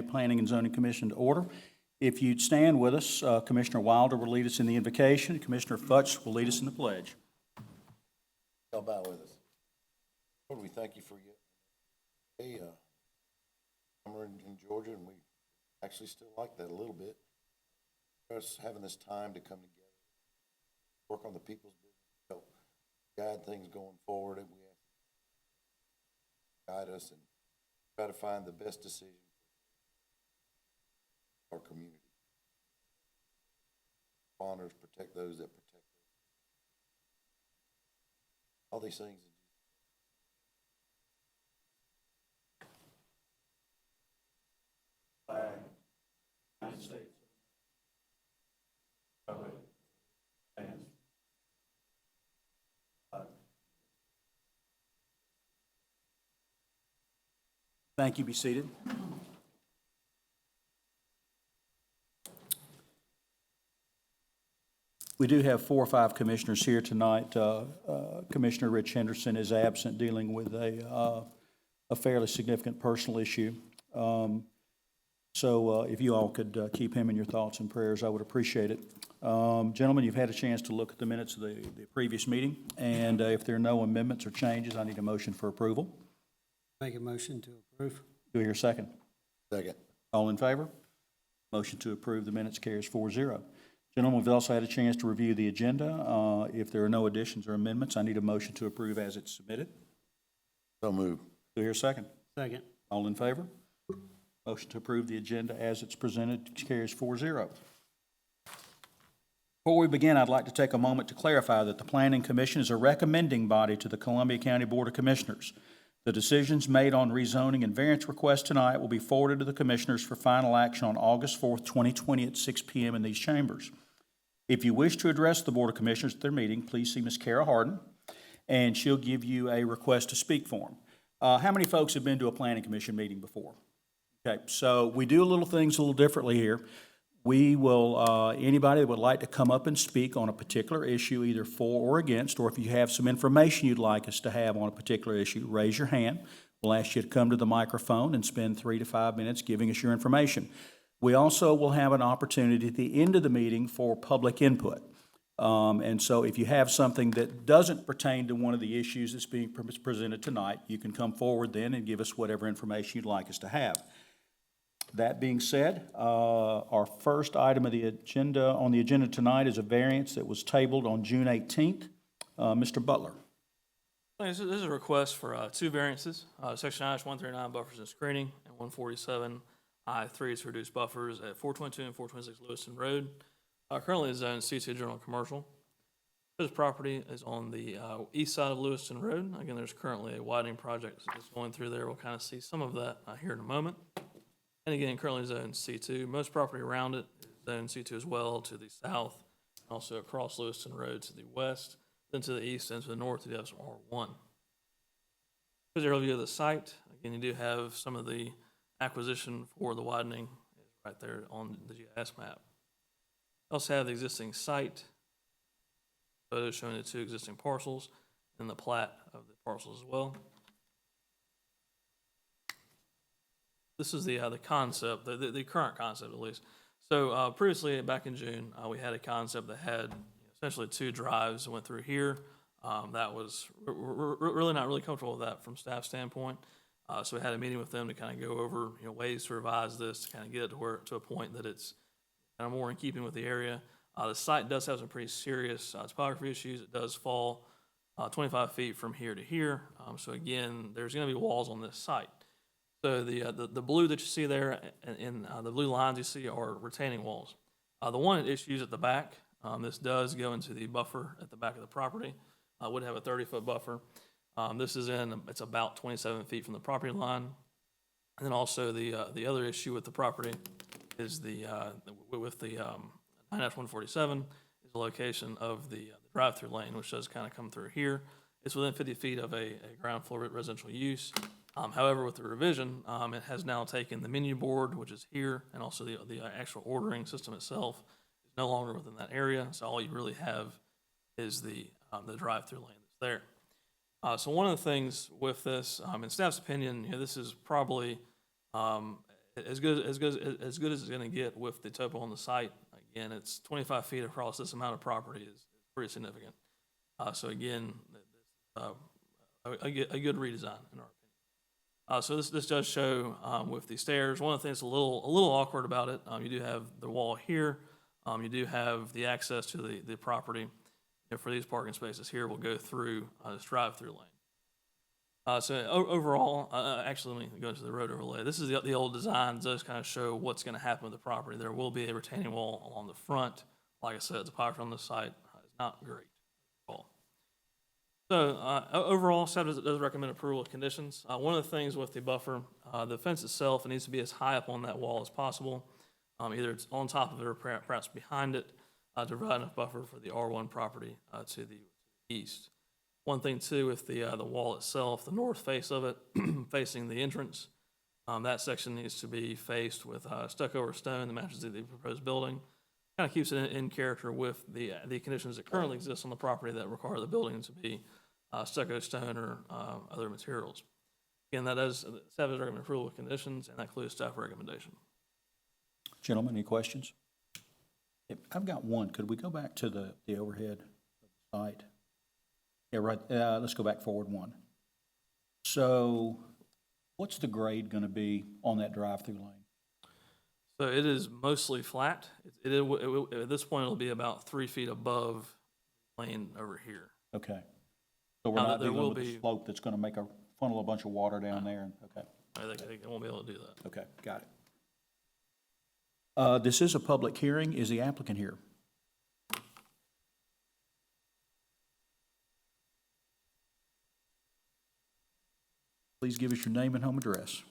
Planning and Zoning Commission to order. If you'd stand with us, Commissioner Wilder will lead us in the invocation. Commissioner Futch will lead us in the pledge. Y'all bow with us. Lord, we thank you for you. Summer in Georgia, and we actually still like that a little bit. Us having this time to come together, work on the people's business, help guide things going forward, and we ask you to guide us and try to find the best decision for our community. Honors, protect those that protect us. All these things. United States. Thank you. Be seated. We do have 4 or 5 commissioners here tonight. Commissioner Rich Henderson is absent, dealing with a fairly significant personal issue. So if you all could keep him in your thoughts and prayers, I would appreciate it. Gentlemen, you've had a chance to look at the minutes of the previous meeting, and if there are no amendments or changes, I need a motion for approval. Make a motion to approve. Do I hear a second? Second. All in favor? Motion to approve the minutes carries 4-0. Gentlemen, we've also had a chance to review the agenda. If there are no additions or amendments, I need a motion to approve as it's submitted. So moved. Do I hear a second? Second. All in favor? Motion to approve the agenda as it's presented carries 4-0. Before we begin, I'd like to take a moment to clarify that the Planning Commission is a recommending body to the Columbia County Board of Commissioners. The decisions made on rezoning and variance requests tonight will be forwarded to the Commissioners for final action on August 4th, 2020 at 6 p.m. in these chambers. If you wish to address the Board of Commissioners at their meeting, please see Ms. Kara Harden, and she'll give you a request to speak form. How many folks have been to a Planning Commission meeting before? Okay, so we do things a little differently here. We will, anybody that would like to come up and speak on a particular issue, either for or against, or if you have some information you'd like us to have on a particular issue, raise your hand. We'll ask you to come to the microphone and spend 3 to 5 minutes giving us your information. We also will have an opportunity at the end of the meeting for public input. And so if you have something that doesn't pertain to one of the issues that's being presented tonight, you can come forward then and give us whatever information you'd like us to have. That being said, our first item of the agenda on the agenda tonight is a variance that was tabled on June 18th. Mr. Butler. This is a request for 2 variances. Section I-139 buffers and screening, and 147 I-3 is to reduce buffers at 422 and 426 Lewiston Road. Currently it's zoned C2 General Commercial. This property is on the east side of Lewiston Road. Again, there's currently a widening project that's going through there. We'll kind of see some of that here in a moment. And again, currently zoned C2. Most property around it is zoned C2 as well, to the south, and also across Lewiston Road to the west, then to the east and to the north, you have some R1. Here's a review of the site. Again, you do have some of the acquisition for the widening right there on the GIS map. You also have the existing site, photos showing the 2 existing parcels, and the plat of the parcels as well. This is the concept, the current concept at least. So previously, back in June, we had a concept that had essentially 2 drives that went through here. That was really not really comfortable with that from staff standpoint. So we had a meeting with them to kind of go over ways to revise this to kind of get it to a point that it's kind of more in keeping with the area. The site does have some pretty serious topography issues. It does fall 25 feet from here to here. So again, there's going to be walls on this site. So the blue that you see there and the blue lines you see are retaining walls. The one at issues at the back, this does go into the buffer at the back of the property. Would have a 30-foot buffer. It's about 27 feet from the property line. And then also the other issue with the property is with the 9-147 is the location of the drive-through lane, which does kind of come through here. It's within 50 feet of a ground floor residential use. However, with the revision, it has now taken the menu board, which is here, and also the actual ordering system itself is no longer within that area. So all you really have is the drive-through lane that's there. So one of the things with this, in staff's opinion, this is probably as good as it's going to get with the topo on the site. Again, it's 25 feet across. This amount of property is pretty significant. So again, a good redesign in our opinion. So this does show with the stairs. One of the things a little awkward about it, you do have the wall here. You do have the access to the property. For these parking spaces here, we'll go through this drive-through lane. So overall, actually, let me go to the road overlay. This is the old design. It does kind of show what's going to happen with the property. There will be a retaining wall along the front. Like I said, the topography on this site is not great at all. So overall, staff does recommend approval of conditions. One of the things with the buffer, the fence itself, it needs to be as high up on that wall as possible. Either it's on top of it or perhaps behind it to provide enough buffer for the R1 property to the east. One thing too, with the wall itself, the north face of it facing the entrance, that section needs to be faced with stucco or stone that matches the proposed building. Kind of keeps it in character with the conditions that currently exist on the property that require the building to be stucco, stone, or other materials. Again, that is staff is recommending approval of conditions, and that includes staff recommendation. Gentlemen, any questions? Yep, I've got one. Could we go back to the overhead of the site? Yeah, right. Let's go back forward one. So what's the grade going to be on that drive-through lane? So it is mostly flat. At this point, it'll be about 3 feet above lane over here. Okay. So we're Now, not there dealing will with a be- slope that's going to make a funnel a bunch of water down there? And okay. They won't be able to do that. Okay, got it. This is a public hearing. Is the applicant here? Please give us your name and home address.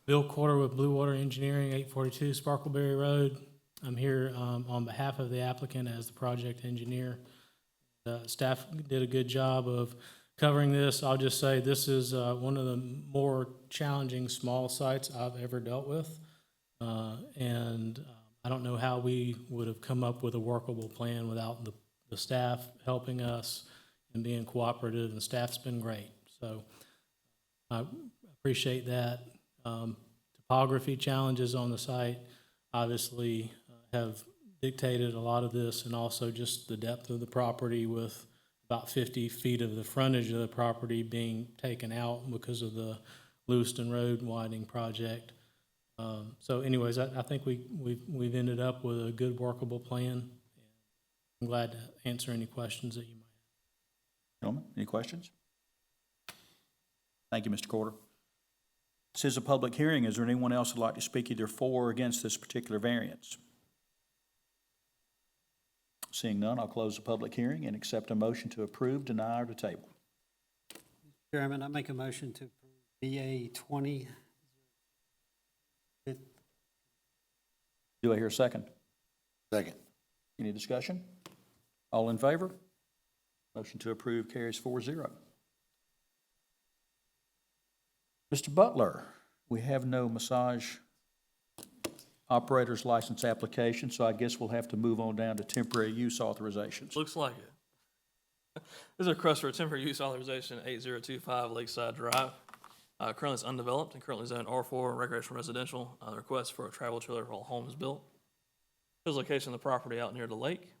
Bill Quarter with Blue Water Engineering, 842 Sparkleberry Road. I'm here on behalf of the applicant as the project engineer. Staff did a good job of covering this. I'll just say this is one of the more challenging small sites I've ever dealt with. I don't know how we would have come up with a workable plan without the staff helping us and being cooperative, and staff's been great. So I appreciate that. Topography challenges on the site obviously have dictated a lot of this, and also just the depth of the property, with about 50 feet of the frontage of the property being taken out because of the Lewiston Road widening project. So anyways, I think we've ended up with a good workable plan. I'm glad to answer any questions that you might have. Gentlemen, any questions? Thank you, Mr. Corder. This is a public hearing. Is there anyone else who'd like to speak either for or against this particular variance? Seeing none, I'll close the public hearing and accept a motion to approve, deny, or to table. Chairman, I make a motion to approve BA 20. Do I hear a second? Second. Any discussion? All in favor? Motion to approve carries 4-0. Mr. Butler, we have no massage operator's license application, so I guess we'll have to move on down to temporary use authorizations. Looks like it. This is a request for a temporary use authorization, 8025 Lakeside Drive. Currently it's undeveloped and currently zoned R4 recreational residential. The request for a travel trailer for all homes built. Shows location of the property out near the lake.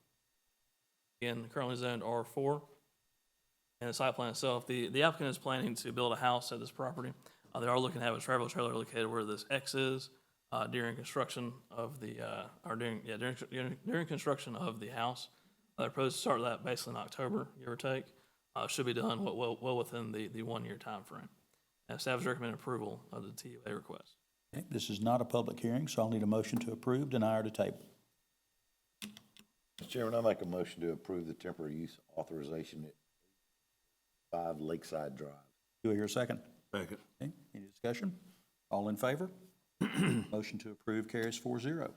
Again, currently zoned R4. And the site plan itself, the applicant is planning to build a house at this property. They are looking to have a travel trailer located where this X is during construction of the during construction of the house. They're supposed to start that basically in October, give or take. Should be done well within the 1 year time frame. And staff is recommending approval of the TUA request. Okay, this is not a public hearing, so I'll need a motion to approve, deny, or to table. Mr. Chairman, I make a motion to approve the temporary use authorization at 5 Lakeside Drive. Do I hear a second? Second. Okay, any discussion? All in favor? Motion to approve carries 4-0.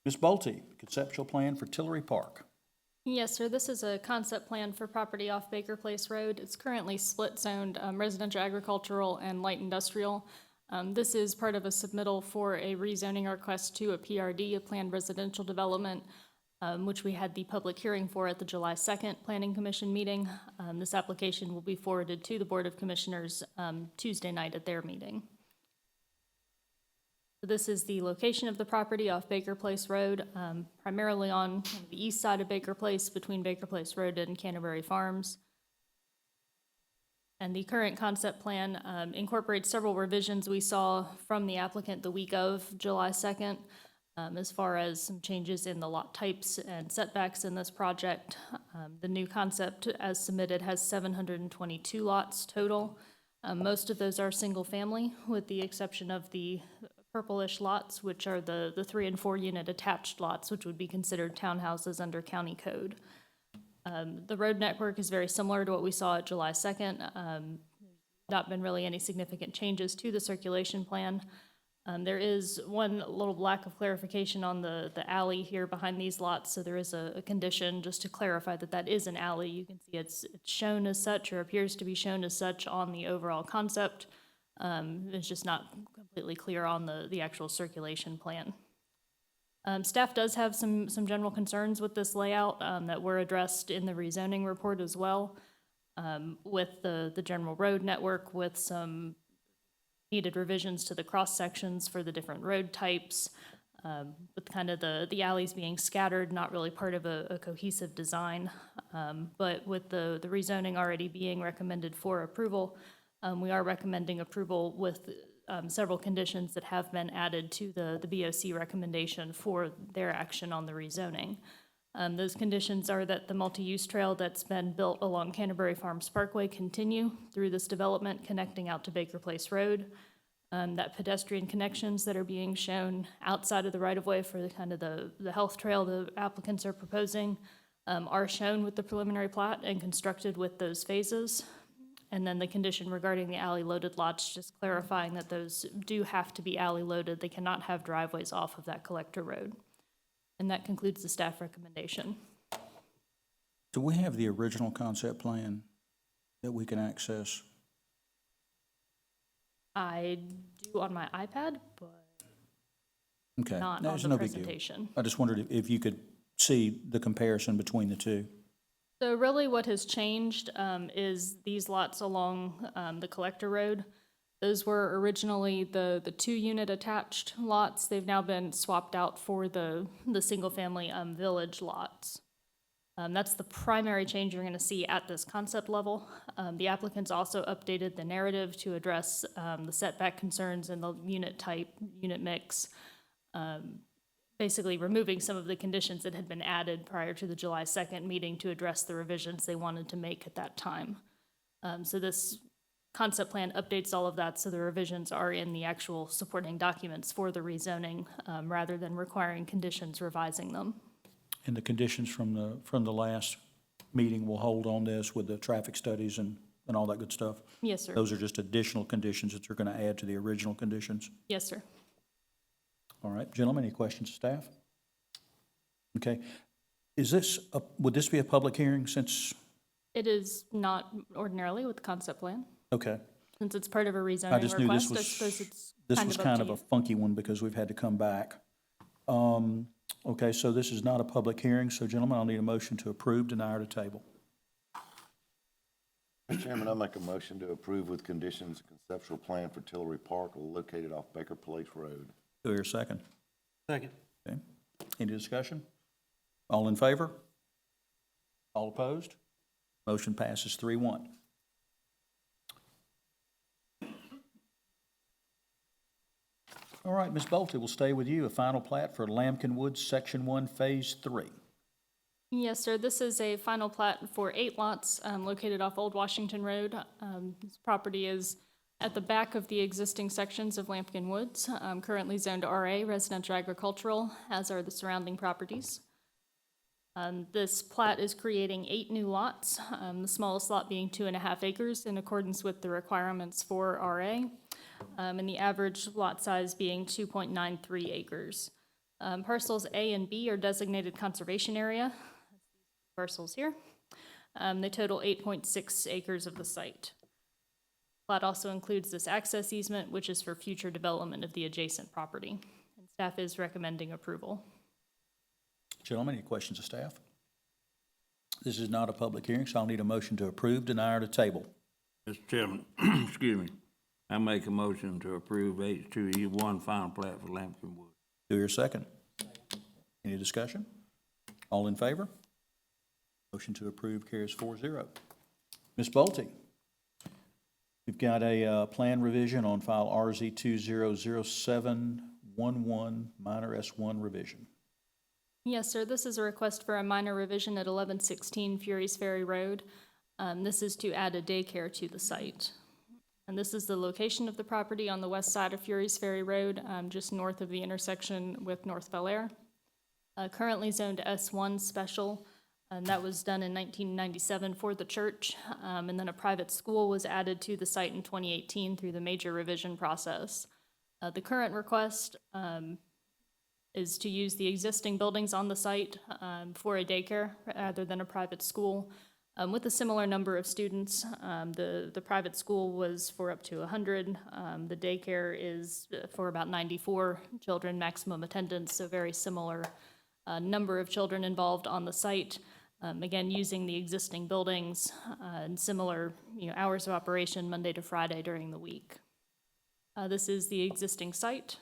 Ms. Bolte, conceptual plan for Tillery Park. Yes, sir. This is a concept plan for property off Baker Place Road. It's currently split zoned residential, agricultural, and light industrial. This is part of a submittal for a rezoning request to a PRD, a planned residential development, which we had the public hearing for at the July 2nd Planning Commission meeting. This application will be forwarded to the Board of Commissioners Tuesday night at their meeting. This is the location of the property off Baker Place Road, primarily on the east side of Baker Place, between Baker Place Road and Canterbury Farms. And the current concept plan incorporates several revisions we saw from the applicant the week of July 2nd, as far as some changes in the lot types and setbacks in this project. The new concept as submitted has 722 lots total. Most of those are single-family, with the exception of the purplish lots, which are the 3 and 4 unit attached lots, which would be considered townhouses under county code. The road network is very similar to what we saw at July 2nd. Not been really any significant changes to the circulation plan. There is one little lack of clarification on the alley here behind these lots, so there is a condition just to clarify that that is an alley. You can see it's shown as such, or appears to be shown as such on the overall concept. It's just not completely clear on the actual circulation plan. Staff does have some general concerns with this layout that were addressed in the rezoning report as well, with the general road network, with some needed revisions to the cross sections for the different road types, with kind of the alleys being scattered, not really part of a cohesive design. But with the rezoning already being recommended for approval, we are recommending approval with several conditions that have been added to the BOC recommendation for their action on the rezoning. Those conditions are that the multi-use trail that's been built along Canterbury Farms Parkway continue through this development connecting out to Baker Place Road, that pedestrian connections that are being shown outside of the right-of-way for the health trail the applicants are proposing are shown with the preliminary plat and constructed with those phases. And then the condition regarding the alley-loaded lots, just clarifying that those do have to be alley-loaded. They cannot have driveways off of that collector road. And that concludes the staff recommendation. Do we have the original concept plan that we can access? I do on my iPad, but Okay, not that's on the no big deal. presentation. I just wondered if you could see the comparison between the two. So really what has changed is these lots along the collector road. Those were originally the 2-unit attached lots. They've now been swapped out for the single-family village lots. That's the primary change you're going to see at this concept level. The applicants also updated the narrative to address the setback concerns and the unit type, unit mix, basically removing some of the conditions that had been added prior to the July 2nd meeting to address the revisions they wanted to make at that time. So this concept plan updates all of that, so the revisions are in the actual supporting documents for the rezoning, rather than requiring conditions revising them. And the conditions from the last meeting will hold on this with the traffic studies and all that good stuff? Yes, sir. Those are just additional conditions that you're going to add to the original conditions? Yes, sir. All right, gentlemen, any questions of staff? Okay. Would this be a public hearing since, It is not ordinarily with the concept plan. okay. Since it's part of a I rezoning just knew this request, I suppose it's this kind was of up kind to of a you. funky one because we've had to come back. Okay, so this is not a public hearing, so gentlemen, I'll need a motion to approve, deny, or to table. Mr. Chairman, I make a motion to approve with conditions a conceptual plan for Tillery Park located off Baker Place Road. Do I hear a second? Second. Okay. Any discussion? All in favor? All opposed? Motion passes 3-1. All right, Ms. Bolte, we'll stay with you. A final plat for Lambkin Woods, Section 1, Phase 3. Yes, sir. This is a final plat for 8 lots located off Old Washington Road. This property is at the back of the existing sections of Lampkin Woods, currently zoned RA, residential agricultural, as are the surrounding properties. This plat is creating 8 new lots, the smallest lot being 2.5 acres in accordance with the requirements for RA, and the average lot size being 2.93 acres. Parcels A and B are designated conservation area, parcels here. They total 8.6 acres of the site. Plat also includes this access easement, which is for future development of the adjacent property. And staff is recommending approval. Gentlemen, any questions of staff? This is not a public hearing, so I'll need a motion to approve, deny, or to table. Mr. Chairman, excuse me. I make a motion to approve H2E1 final plat for Lamson Woods. Do your second. Any discussion? All in favor? Motion to approve carries 4-0. Ms. Bolte, we've got a plan revision on file RZ 200711, minor S1 revision. Yes, sir. This is a request for a minor revision at 1116 Fury's Ferry Road. This is to add a daycare to the site. And this is the location of the property on the west side of Fury's Ferry Road, just north of the intersection with North Bel Air. Currently zoned S1 special, and that was done in 1997 for the church. And then a private school was added to the site in 2018 through the major revision process. The current request is to use the existing buildings on the site for a daycare rather than a private school. With a similar number of students, the private school was for up to 100. The daycare is for about 94 children maximum attendance, so very similar number of children involved on the site. Again, using the existing buildings and similar hours of operation Monday to Friday during the week. This is the existing site.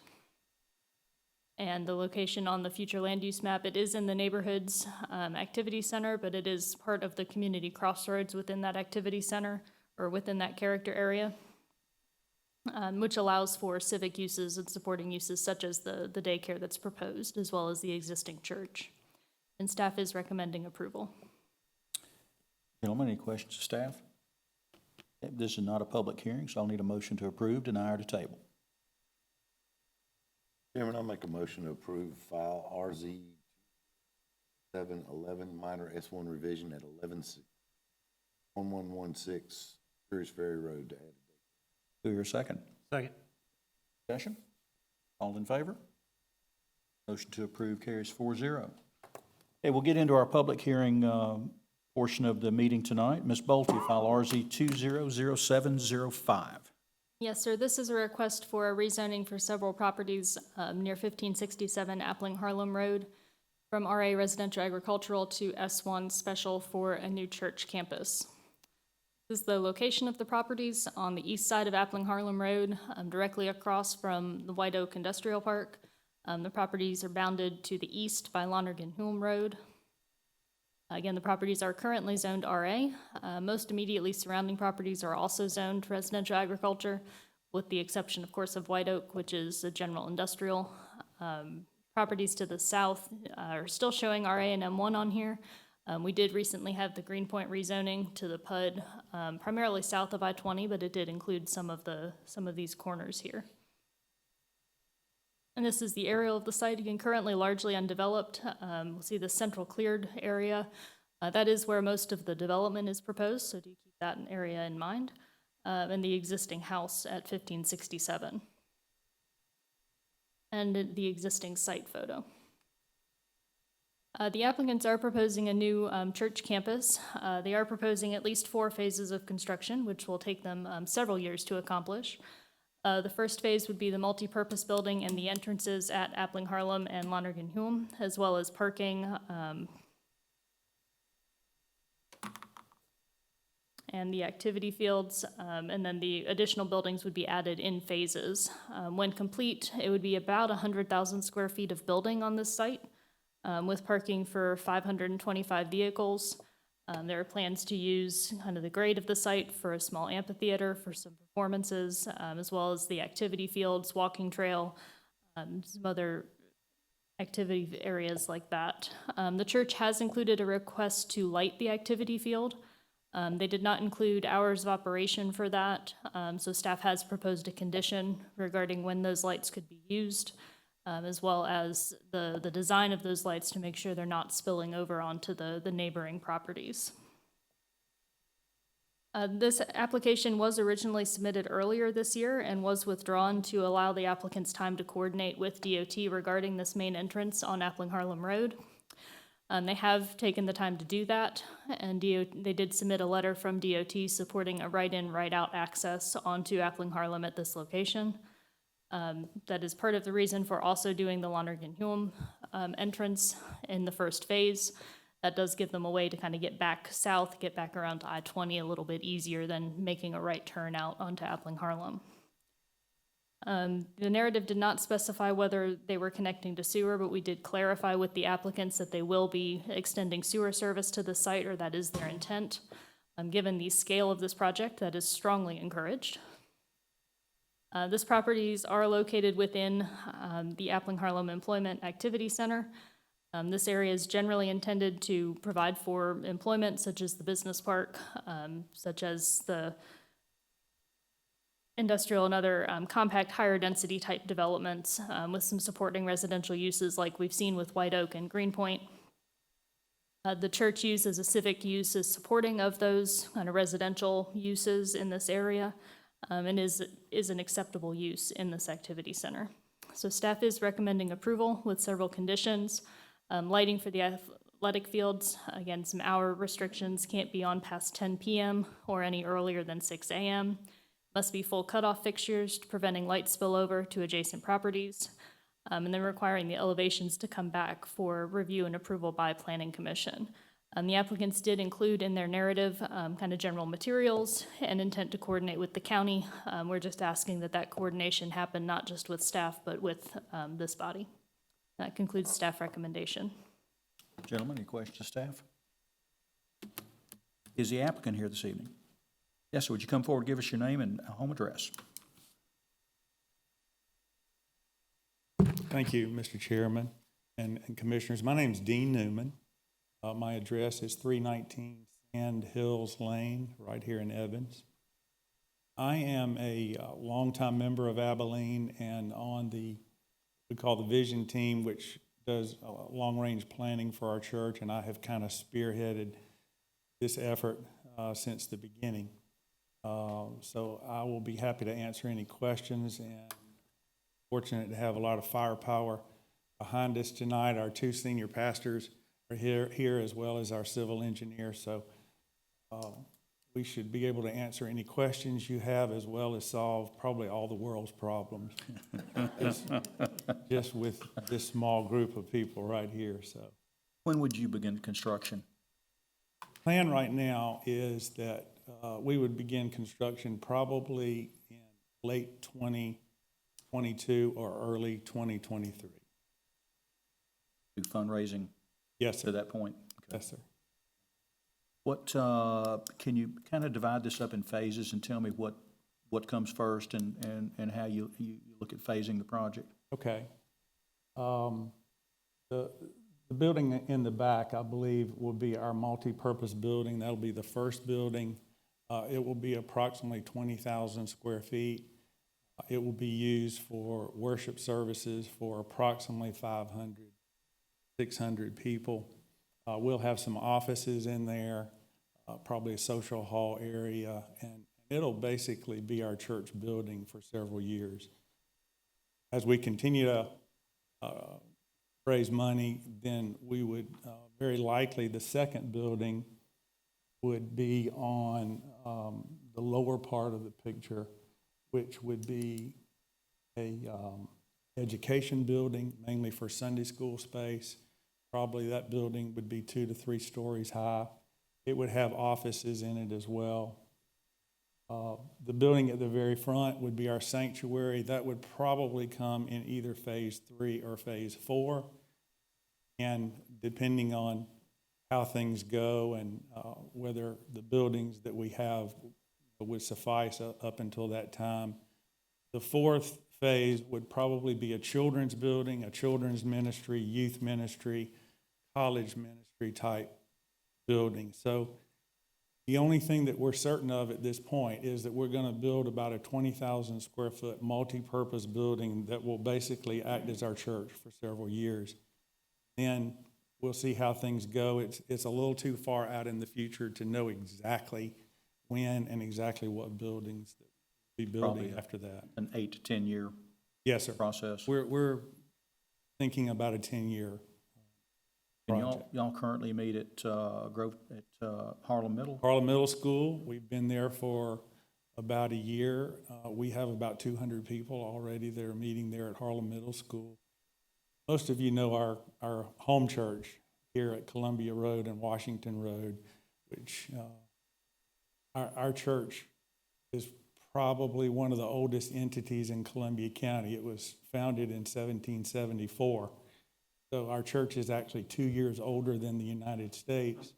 And the location on the future land use map, it is in the neighborhood's activity center, but it is part of the community crossroads within that activity center or within that character area, which allows for civic uses and supporting uses such as the daycare that's proposed, as well as the existing church. And staff is recommending approval. Gentlemen, any questions to staff? This is not a public hearing, so I'll need a motion to approve, deny, or to table. Chairman, I'll make a motion to approve file RZ 711, minor S1 revision at 1116 Fury's Ferry Road to add a daycare. Do your second. Second. Discussion? All in favor? Motion to approve carries 4-0. Okay, we'll get into our public hearing portion of the meeting tonight. Ms. Bolte, file RZ 200705. Yes, sir. This is a request for a rezoning for several properties near 1567 Appling Harlem Road from RA Residential Agricultural to S1 Special for a new church campus. This is the location of the properties on the east side of Appling Harlem Road, directly across from the White Oak Industrial Park. The properties are bounded to the east by Lonergan Hulme Road. Again, the properties are currently zoned RA. Most immediately surrounding properties are also zoned residential agriculture, with the exception, of course, of White Oak, which is a general industrial. Properties to the south are still showing RA and M1 on here. We did recently have the Greenpoint rezoning to the PUD, primarily south of I-20, but it did include some of these corners here. And this is the aerial of the site, again, currently largely undeveloped. We'll see the central cleared area. That is where most of the development is proposed, so do keep that area in mind. And the existing house at 1567. And the existing site photo. The applicants are proposing a new church campus. They are proposing at least 4 phases of construction, which will take them several years to accomplish. The first phase would be the multi-purpose building and the entrances at Appling Harlem and Lonergan Hulme, as well as parking and the activity fields, and then the additional buildings would be added in phases. When complete, it would be about 100,000 square feet of building on this site, with parking for 525 vehicles. There are plans to use kind of the grade of the site for a small amphitheater for some performances, as well as the activity fields, walking trail, some other activity areas like that. The church has included a request to light the activity field. They did not include hours of operation for that, so staff has proposed a condition regarding when those lights could be used, as well as the design of those lights to make sure they're not spilling over onto the neighboring properties. This application was originally submitted earlier this year and was withdrawn to allow the applicants time to coordinate with DOT regarding this main entrance on Appling Harlem Road. They have taken the time to do that, and they did submit a letter from DOT supporting a right-in, right-out access onto Appling Harlem at this location. That is part of the reason for also doing the Lonergan Hulme entrance in the first phase. That does give them a way to kind of get back south, get back around to I-20 a little bit easier than making a right turn out onto Appling Harlem. The narrative did not specify whether they were connecting to sewer, but we did clarify with the applicants that they will be extending sewer service to the site, or that is their intent. Given the scale of this project, that is strongly encouraged. These properties are located within the Appling Harlem Employment Activity Center. This area is generally intended to provide for employment, such as the business park, such as the industrial and other compact, higher density type developments with some supporting residential uses like we've seen with White Oak and Greenpoint. The church use as a civic use is supporting of those kind of residential uses in this area and is an acceptable use in this activity center. So staff is recommending approval with several conditions. Lighting for the athletic fields, again, some hour restrictions, can't be on past 10 p.m. or any earlier than 6 a.m. Must be full cutoff fixtures, preventing light spillover to adjacent properties, and then requiring the elevations to come back for review and approval by Planning Commission. The applicants did include in their narrative kind of general materials and intent to coordinate with the county. We're just asking that that coordination happen not just with staff, but with this body. That concludes staff recommendation. Gentlemen, any questions of staff? Is the applicant here this evening? Yes, sir. Would you come forward, give us your name and home address? Thank you, Mr. Chairman and Commissioners. My name's Dean Newman. My address is 319 Sand Hills Lane, right here in Evans. I am a longtime member of Abilene and on we call the Vision Team, which does long-range planning for our church, and I have kind of spearheaded this effort since the beginning. So I will be happy to answer any questions, and fortunate to have a lot of firepower behind us tonight. Our two senior pastors are here as well as our civil engineer, so we should be able to answer any questions you have as well as solve probably all the world's problems just with this small group of people right here. So When would you begin construction? plan right now is that we would begin construction probably in late 2022 or early 2023. Do fundraising Yes, to sir. that point? Yes, sir. What, can you kind of divide this up in phases and tell me what comes first and how you look at phasing the project? Okay. The building in the back, I believe, will be our multi-purpose building. That'll be the first building. It will be approximately 20,000 square feet. It will be used for worship services for approximately 500, 600 people. We'll have some offices in there, probably a social hall area, and it'll basically be our church building for several years. As we continue to raise money, then we would very likely, the second building would be on the lower part of the picture, which would be a education building, mainly for Sunday school space. Probably that building would be 2 to 3 stories high. It would have offices in it as well. The building at the very front would be our sanctuary. That would probably come in either phase 3 or phase 4. And depending on how things go and whether the buildings that we have would suffice up until that time. The fourth phase would probably be a children's building, a children's ministry, youth ministry, college ministry type building. So the only thing that we're certain of at this point is that we're going to build about a 20,000 square foot multi-purpose building that will basically act as our church for several years. Then we'll see how things go. It's a little too far out in the future to know exactly when and exactly what buildings that we'll be building Probably after that. An 8 to 10 year Yes, sir. process? We're thinking about a 10-year And project. y'all currently meet at Harlem Middle? Harlem Middle School, we've been there for about a year. We have about 200 people already that are meeting there at Harlem Middle School. Most of you know our home church here at Columbia Road and Washington Road, which our church is probably one of the oldest entities in Columbia County. It was founded in 1774. So our church is actually 2 years older than the United States.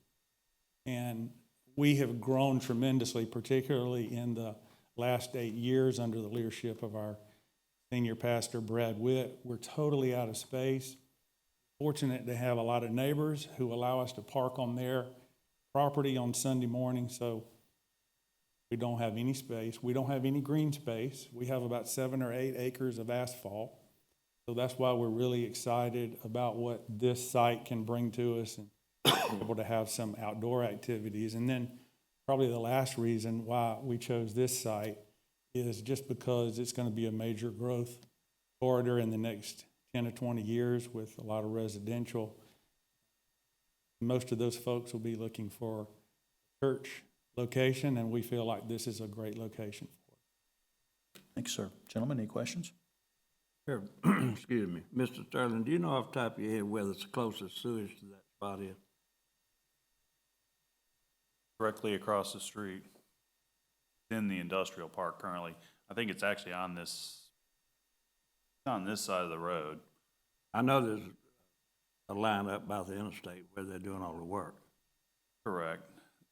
And we have grown tremendously, particularly in the last 8 years under the leadership of our senior pastor, Brad Witt. We're totally out of space. Fortunate to have a lot of neighbors who allow us to park on their property on Sunday morning, so we don't have any space. We don't have any green space. We have about 7 or 8 acres of asphalt. So that's why we're really excited about what this site can bring to us and be able to have some outdoor activities. And then probably the last reason why we chose this site is just because it's going to be a major growth corridor in the next 10 to 20 years with a lot of residential. Most of those folks will be looking for a church location, and we feel like this is a great location for it. Thanks, sir. Gentlemen, any questions? Sure. Excuse me. Mr. Sterling, do you know off the top of your head where the closest sewage to that spot is? Directly across the street, in the industrial park currently. I think it's actually on this side of the road. I know there's a line up by the interstate where they're doing all the work. Correct.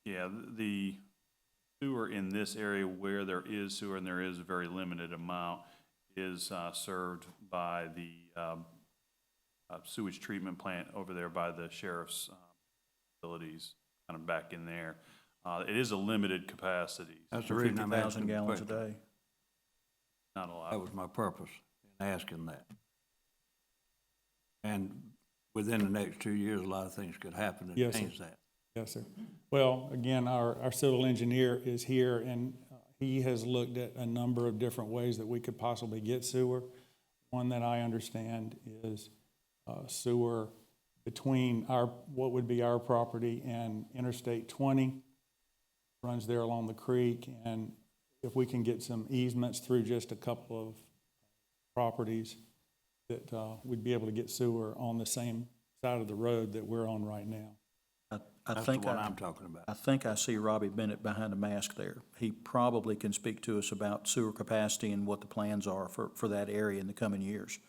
Yeah, the sewer in this area where there is sewer, and there is a very limited amount, is served by the sewage treatment plant over there by the sheriff's facilities, kind of back in there. It is a limited capacity, That's the reason I'm 50,000 asking the gallons a question. day. not a lot. That was my purpose in asking that. And within the next 2 years, a lot of things could happen to Yes, sir. change that. Yes, sir. Well, again, our civil engineer is here, and he has looked at a number of different ways that we could possibly get sewer. One that I understand is sewer between what would be our property and Interstate 20, runs there along the creek, and if we can get some easements through just a couple of properties, that we'd be able to get sewer on the same side of the road that we're on right now. I That's the think one I'm talking about. I think I see Robbie Bennett behind the mask there. He probably can speak to us about sewer capacity and what the plans are for that area in the coming years.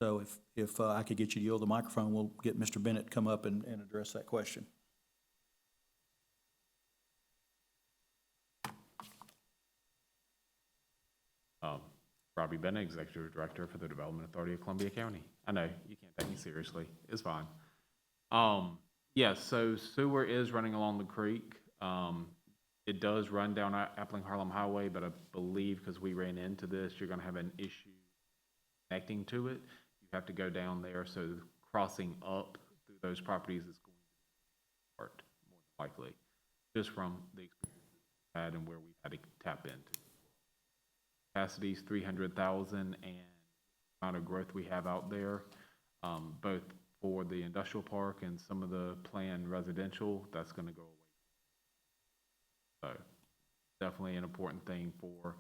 So if I could get you to yield the microphone, we'll get Mr. Bennett to come up and address that question. Robbie Bennett, Executive Director for the Development Authority of Columbia County. I know, you can't take me seriously. It's fine. Yes, so sewer is running along the creek. It does run down Appling Harlem Highway, but I believe because we ran into this, you're gonna have an issue connecting to it. You have to go down there, so crossing up through those properties is going to be hard, more than likely, just from the experience we've had and where we've had to tap into. Capacity is 300,000, and the amount of growth we have out there, both for the industrial park and some of the planned residential, that's going to go away. So definitely an important thing for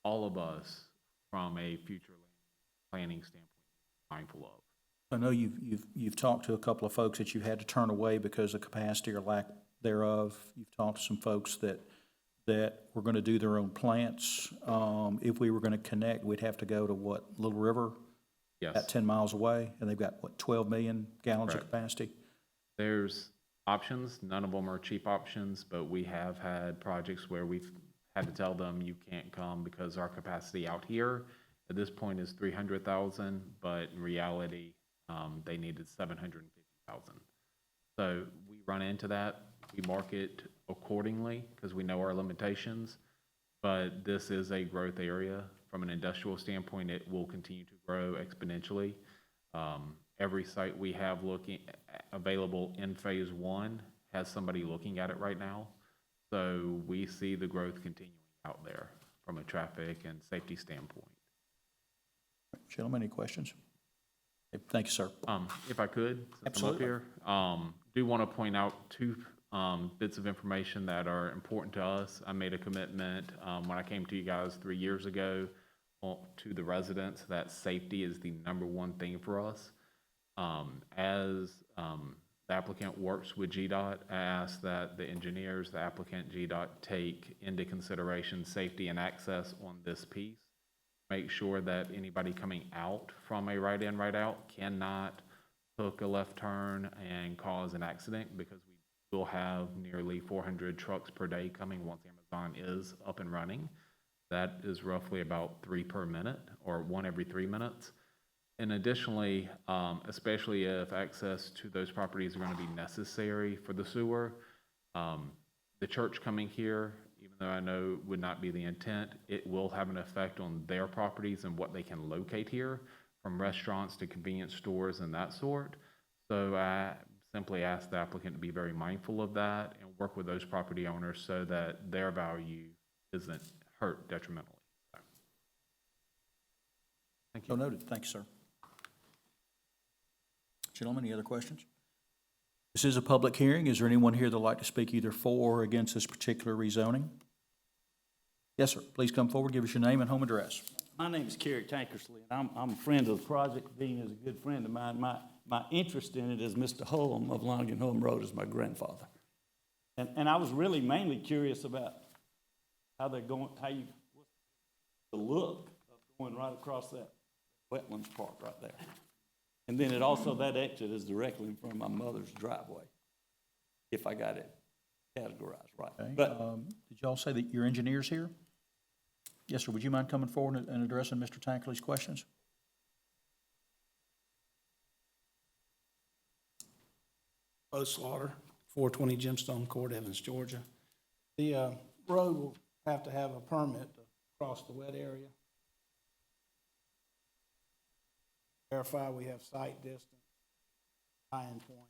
all of us from a future planning standpoint, mindful of. I know you've talked to a couple of folks that you had to turn away because of capacity or lack thereof. You've talked to some folks that were going to do their own plants. If we were going to connect, we'd have to go to what, Little River? Yes. About 10 miles away, and they've got, what, 12 million gallons of Correct. capacity? There's options. None of them are cheap options, but we have had projects where we've had to tell them you can't come because our capacity out here at this point is 300,000, but in reality, they needed 750,000. So we run into that. We market accordingly because we know our limitations, but this is a growth area. From an industrial standpoint, it will continue to grow exponentially. Every site we have available in phase one has somebody looking at it right now. So we see the growth continuing out there from a traffic and safety standpoint. Gentlemen, any questions? Thank you, sir. If I could, since Absolutely. I'm up here, do want to point out two bits of information that are important to us. I made a commitment when I came to you guys 3 years ago to the residents that safety is the #1 thing for us. As the applicant works with GDOT. I ask that the engineers, the applicant, GDOT, take into consideration safety and access on this piece. Make sure that anybody coming out from a right-in, right-out cannot hook a left turn and cause an accident, because we will have nearly 400 trucks per day coming once Amazon is up and running. That is roughly about 3 per minute, or 1 every 3 minutes. And additionally, especially if access to those properties are going to be necessary for the sewer, the church coming here, even though I know would not be the intent, it will have an effect on their properties and what they can locate here, from restaurants to convenience stores and that sort. So I simply ask the applicant to be very mindful of that and work with those property owners so that their value isn't hurt detrimentally. So, thank So you. noted. Thank you, sir. Gentlemen, any other questions? This is a public hearing. Is there anyone here that'd like to speak either for or against this particular rezoning? Yes, sir. Please come forward, give us your name and home address. My name is Kerry Tankersley, and I'm a friend of the project. Dean is a good friend of mine. My interest in it is Mr. Holm of Lonigan Holm Road is my grandfather. And I was really mainly curious about how they're going, what's the look of going right across that wetlands park right there. And then it also, that exit is directly in front of my mother's driveway, if I got it categorized right. Okay. But Did y'all say that your engineer's here? Yes, sir. Would you mind coming forward and addressing Mr. Tankerley's questions? Bo Slaughter, 420 Gemstone Court, Evans, Georgia. The road will have to have a permit to cross the wet area. Verify we have site distance, tie-in point,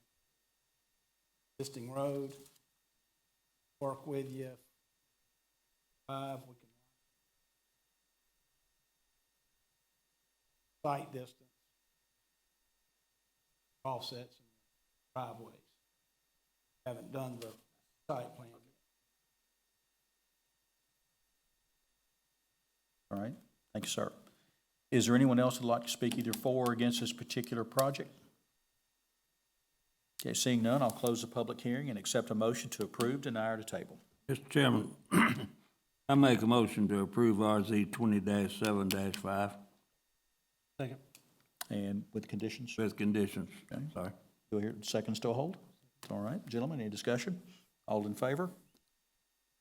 existing road. Work with you. We can site distance, offsets, and driveways. Haven't done the site plan yet. All right. Thank you, sir. Is there anyone else that'd like to speak either for or against this particular project? Okay, seeing none, I'll close the public hearing and accept a motion to approve, deny, or to table. Mr. Chairman, I make a motion to approve RZ 20-7-5 Second. And with conditions? with conditions. Okay. Sorry. Do I hear second still hold? All right, gentlemen, any discussion? All in favor?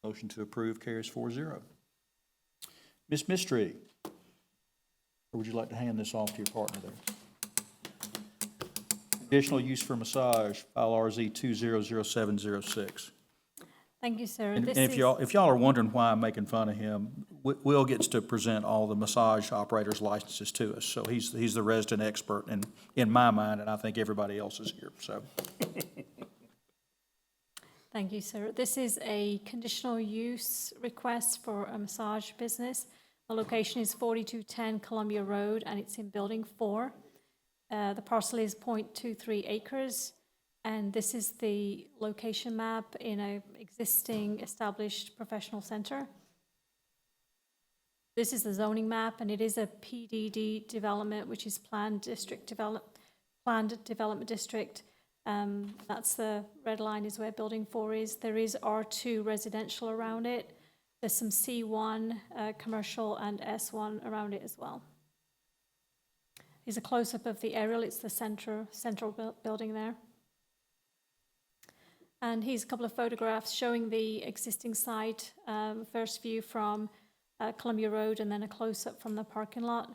Motion to approve carries 4-0. Ms. Mistry, or would you like to hand this off to your partner there? Additional use for massage, file RZ 200706. Thank you, sir. And This if is- y'all are wondering why I'm making fun of him, Will gets to present all the massage operators' licenses to us. So he's the resident expert in my mind, and I think everybody else is here, so. Thank you, sir. This is a conditional use request for a massage business. The location is 4210 Columbia Road, and it's in Building 4. The parcel is 0.23 acres, and this is the location map in an existing established professional center. This is the zoning map, and it is a PDD development, which is planned development district. That's the red line is where Building 4 is. There is R2 residential around it. There's some C1 commercial and S1 around it as well. Here's a close-up of the aerial. It's the central building there. And here's a couple of photographs showing the existing site, first view from Columbia Road, and then a close-up from the parking lot.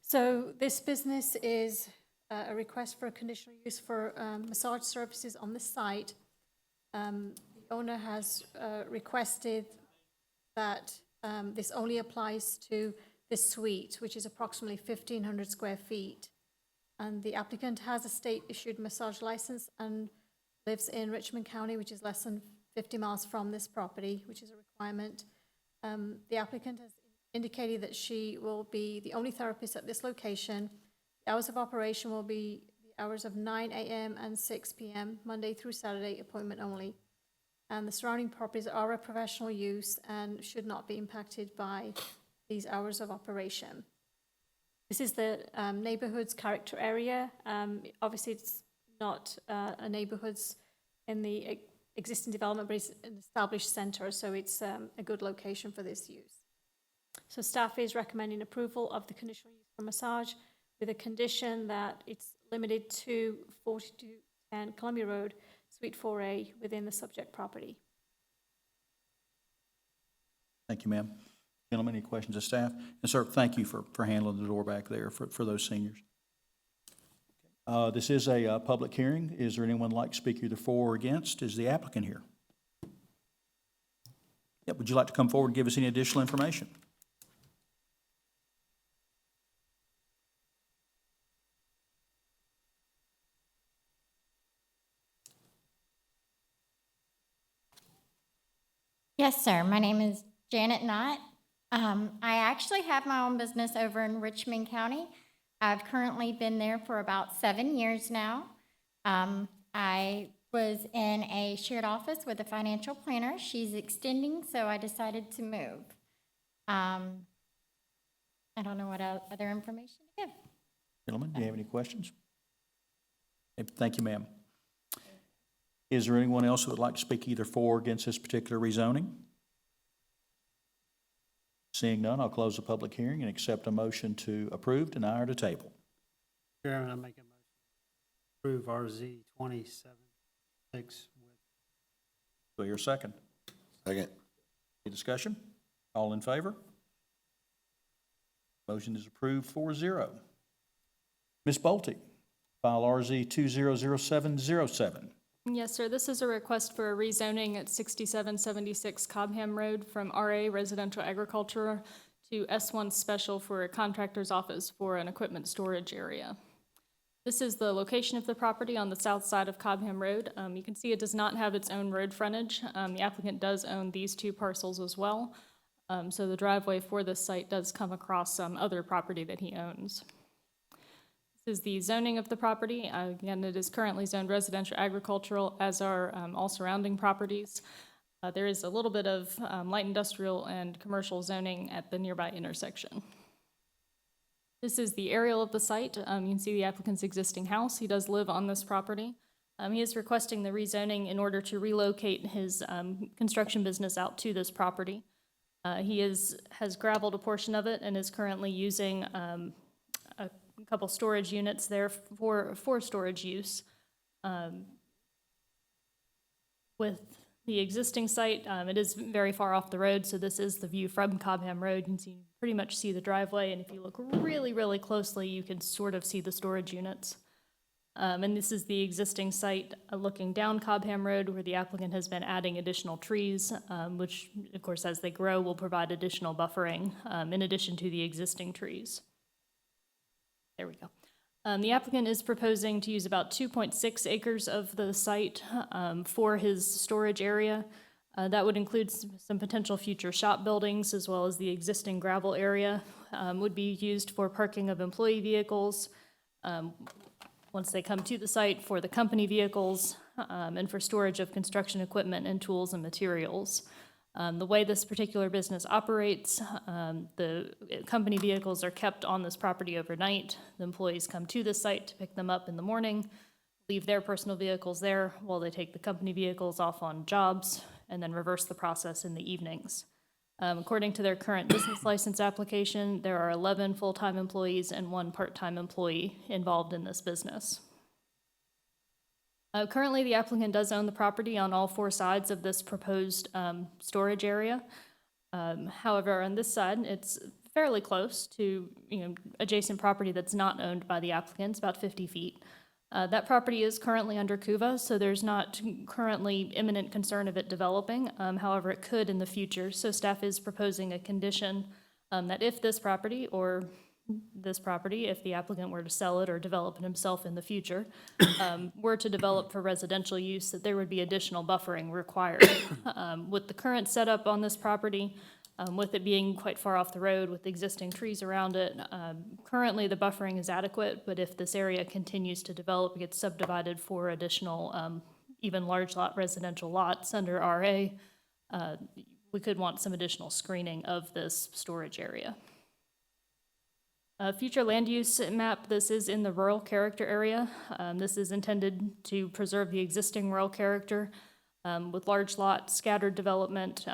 So this business is a request for a conditional use for massage services on the site. The owner has requested that this only applies to this suite, which is approximately 1,500 square feet. And the applicant has a state-issued massage license and lives in Richmond County, which is less than 50 miles from this property, which is a requirement. The applicant has indicated that she will be the only therapist at this location. The hours of operation will be the hours of 9 a.m. and 6 p.m., Monday through Saturday, appointment only. And the surrounding properties are a professional use and should not be impacted by these hours of operation. This is the neighborhood's character area. Obviously, it's not neighborhoods in the existing development, but it's an established center, so it's a good location for this use. So staff is recommending approval of the conditional use for massage with a condition that it's limited to 4210 Columbia Road, Suite 4A, within the subject property. Thank you, ma'am. Gentlemen, any questions of staff? And sir, thank you for handling the door back there for those seniors. This is a public hearing. Is there anyone like to speak either for or against? Is the applicant here? Yep, would you like to come forward and give us any additional information? Yes, sir. My name is Janet Knott. I actually have my own business over in Richmond County. I've currently been there for about 7 years now. I was in a shared office with a financial planner. She's extending, so I decided to move. I don't know what other information to give. Gentlemen, do you have any questions? Okay, thank you, ma'am. Is there anyone else who would like to speak either for or against this particular rezoning? Seeing none, I'll close the public hearing and accept a motion to approve, deny, or to table. Chairman, I make a motion to approve RZ 27-6 with. Do I hear a second? Second. Any discussion? All in favor? Motion is approved 4-0. Ms. Bolte, file RZ 200707. Yes, sir. This is a request for a rezoning at 6776 Cobham Road from RA Residential Agriculture to S1 Special for a contractor's office for an equipment storage area. This is the location of the property on the south side of Cobham Road. You can see it does not have its own road frontage. The applicant does own these two parcels as well. So the driveway for this site does come across some other property that he owns. This is the zoning of the property. Again, it is currently zoned residential agricultural, as are all surrounding properties. There is a little bit of light industrial and commercial zoning at the nearby intersection. This is the aerial of the site. You can see the applicant's existing house. He does live on this property. He is requesting the rezoning in order to relocate his construction business out to this property. He has gravelled a portion of it and is currently using a couple storage units there for storage use. With the existing site, it is very far off the road, so this is the view from Cobham Road. You can pretty much see the driveway, and if you look really, really closely, you can sort of see the storage units. And this is the existing site looking down Cobham Road, where the applicant has been adding additional trees, which, of course, as they grow, will provide additional buffering in addition to the existing trees. There we go. The applicant is proposing to use about 2.6 acres of the site for his storage area. That would include some potential future shop buildings, as well as the existing gravel area would be used for parking of employee vehicles once they come to the site, for the company vehicles, and for storage of construction equipment and tools and materials. The way this particular business operates, the company vehicles are kept on this property overnight. The employees come to the site to pick them up in the morning, leave their personal vehicles there while they take the company vehicles off on jobs, and then reverse the process in the evenings. According to their current business license application, there are 11 full-time employees and 1 part-time employee involved in this business. Currently, the applicant does own the property on all 4 sides of this proposed storage area. However, on this side, it's fairly close to adjacent property that's not owned by the applicant. It's about 50 feet. That property is currently under CUVA, so there's not currently imminent concern of it developing. However, it could in the future. So staff is proposing a condition that if this property, or this property, if the applicant were to sell it or develop it himself in the future, were to develop for residential use, that there would be additional buffering required. With the current setup on this property, with it being quite far off the road with existing trees around it, currently the buffering is adequate, but if this area continues to develop, gets subdivided for additional, even large lot residential lots under RA, we could want some additional screening of this storage area. Future land use map, this is in the rural character area. This is intended to preserve the existing rural character with large lots, scattered development,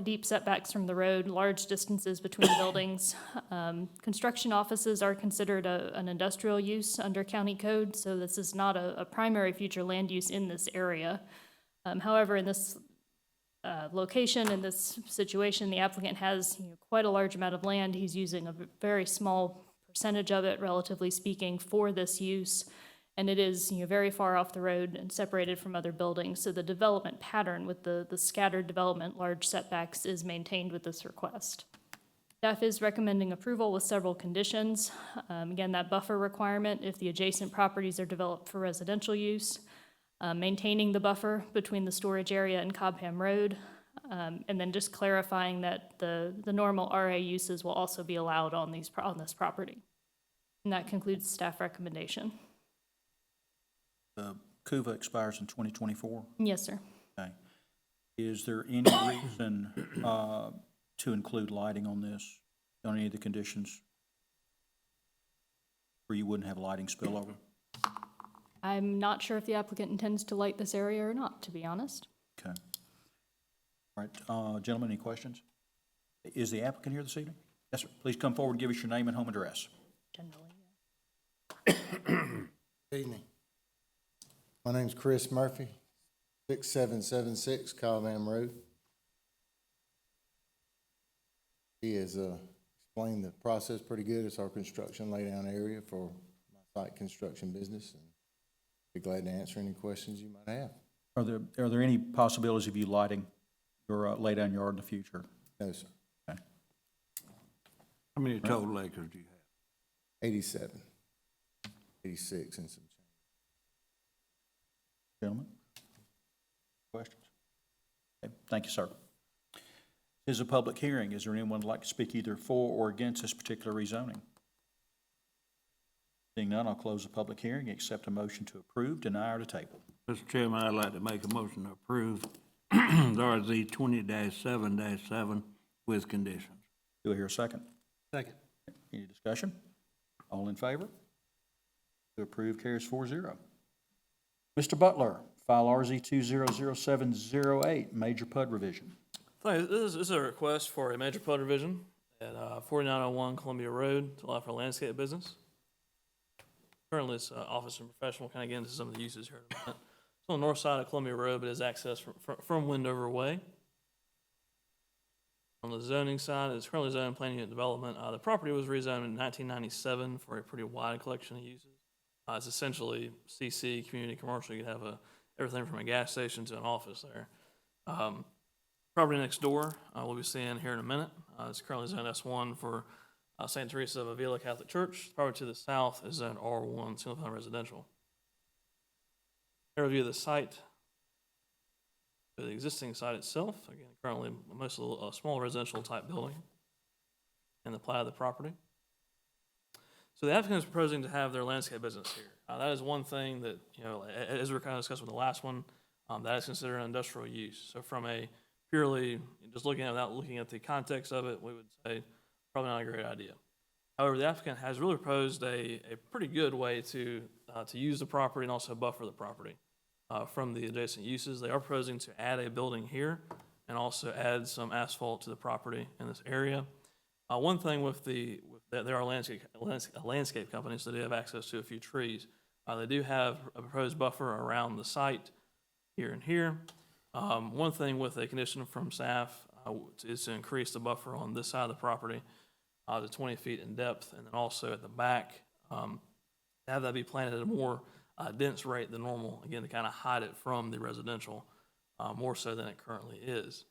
deep setbacks from the road, large distances between buildings. Construction offices are considered an industrial use under county code, so this is not a primary future land use in this area. However, in this location, in this situation, the applicant has quite a large amount of land. He's using a very small percentage of it, relatively speaking, for this use. And it is very far off the road and separated from other buildings. So the development pattern with the scattered development, large setbacks, is maintained with this request. Staff is recommending approval with several conditions. Again, that buffer requirement if the adjacent properties are developed for residential use, maintaining the buffer between the storage area and Cobham Road, and then just clarifying that the normal RA uses will also be allowed on this property. And that concludes staff recommendation. CUVA expires in 2024. Yes, sir. Okay. Is there any reason to include lighting on this, on any of the conditions? Where you wouldn't have lighting spillover? I'm not sure if the applicant intends to light this area or not, to be honest. Okay. All right, gentlemen, any questions? Is the applicant here this evening? Yes, sir. Please come forward and give us your name and home address. Generally, Good evening. My name's Chris Murphy, 6776 Cobham Road. He has explained the process pretty good. It's our construction laydown area for my site construction business, and be glad to answer any questions you might have. Are there any possibilities of you lighting your laydown yard in the future? No, sir. Okay. How many total acres do you have? 87, 86 and some change. Gentlemen? Questions? Okay, thank you, sir. This is a public hearing. Is there anyone who'd like to speak either for or against this particular rezoning? Seeing none, I'll close the public hearing, accept a motion to approve, deny, or to table. Mr. Chairman, I'd like to make a motion to approve the RZ 20-7-7 with conditions. Do I hear a second? Second. Any discussion? All in favor? To approve carries 4-0. Mr. Butler, file RZ 200708, major PUD revision. This is a request for a major PUD revision at 4901 Columbia Road to allow for landscape business. Currently, it's office and professional. Kind of get into some of the uses here in a minute. It's on the north side of Columbia Road, but is accessed from Wendover Way. On the zoning side, it's currently zoned planning and development. The property was rezoned in 1997 for a pretty wide collection of uses. It's essentially CC, community commercial. You have everything from a gas station to an office there. Property next door, we'll be seeing here in a minute. It's currently zoned S1 for St. Teresa of Avila Catholic Church. Property to the south is zoned R1, single-family residential. Overview of the site. The existing site itself, again, currently mostly a small residential type building, and the plat of the property. So the applicant is proposing to have their landscape business here. That is one thing that, as we were kind of discussing with the last one, that is considered an industrial use. So from a purely, just looking at it without looking at the context of it, we would say probably not a great idea. However, the applicant has really proposed a pretty good way to use the property and also buffer the property from the adjacent uses. They are proposing to add a building here and also add some asphalt to the property in this area. One thing there are landscape companies that do have access to a few trees. They do have a proposed buffer around the site here and here. One thing with a condition from staff is to increase the buffer on this side of the property to 20 feet in depth, and then also at the back, have that be planted at a more dense rate than normal, again, to kind of hide it from the residential more so than it currently is.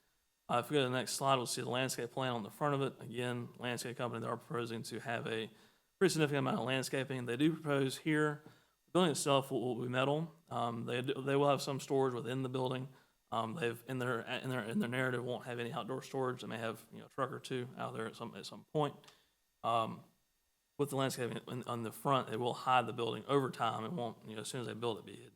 If we go to the next slide, we'll see the landscape plan on the front of it. Again, landscape company, they are proposing to have a pretty significant amount of landscaping. They do propose here, the building itself will be metal. They will have some storage within the building. They've in their narrative won't have any outdoor storage. They may have a truck or two out there at some point. With the landscaping on the front, it will hide the building over time. It won't as soon as they build it be hidden.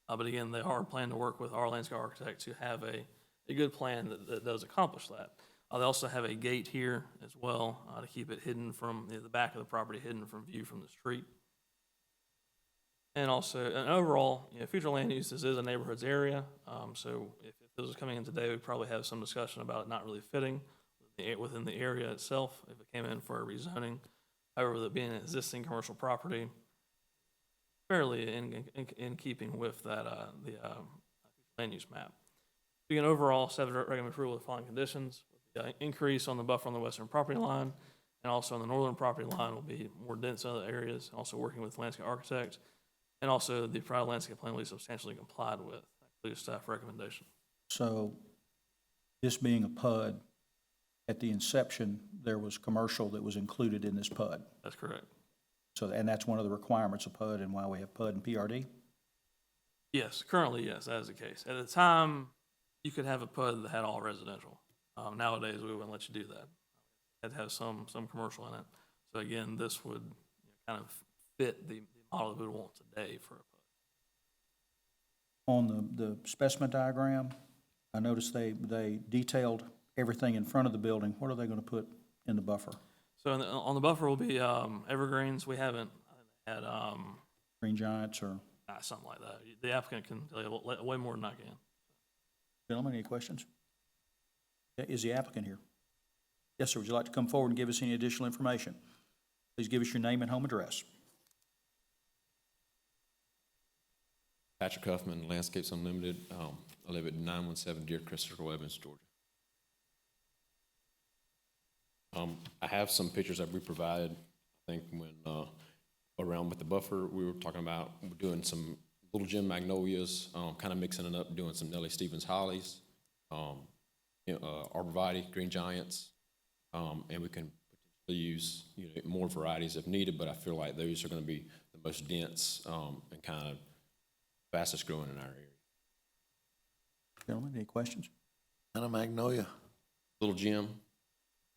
But again, they are planning to work with our landscape architect to have a good plan that does accomplish that. They also have a gate here as well to keep it hidden from, the back of the property hidden from view from the street. And also, and overall, future land use, this is a neighborhoods area, so if this was coming in today, we'd probably have some discussion about it not really fitting within the area itself, if it came in for a rezoning. However, with it being an existing commercial property, fairly in keeping with that, the land use map. Again, overall, staff recommend approval with the following conditions. The increase on the buffer on the western property line, and also on the northern property line will be more dense in other areas, also working with landscape architects. And also, the provided landscape plan will be substantially complied with. That includes staff recommendation. So this being a PUD, at the inception, there was commercial that was included in this PUD. That's correct. So, and that's one of the requirements of PUD and why we have PUD and PRD? Yes, currently, yes, that is the case. At the time, you could have a PUD that had all residential. Nowadays, we wouldn't let you do that. It had to have some commercial in it. So again, this would kind of fit the model that we would want today for a PUD. On the specimen diagram, I noticed they detailed everything in front of the building. What are they going to put in the buffer? So on the buffer will be evergreens. We haven't had Green giants or? something like that. The applicant can tell you way more than I can. Gentlemen, any questions? Is the applicant here? Yes, sir. Would you like to come forward and give us any additional information? Please give us your name and home address. Patrick Huffman, Landscapes Unlimited. I live at 917 Deer Crest Circle, Evans, Georgia. I have some pictures that we provided. I think when around with the buffer, we were talking about doing some Little Jim magnolias, kind of mixing it up, doing some Nellie Stevens hollies, arborvitae, green giants, and we can potentially use more varieties if needed. But I feel like those are going to be the most dense and kind of fastest growing in our area. Gentlemen, any questions? And a magnolia, Little Jim.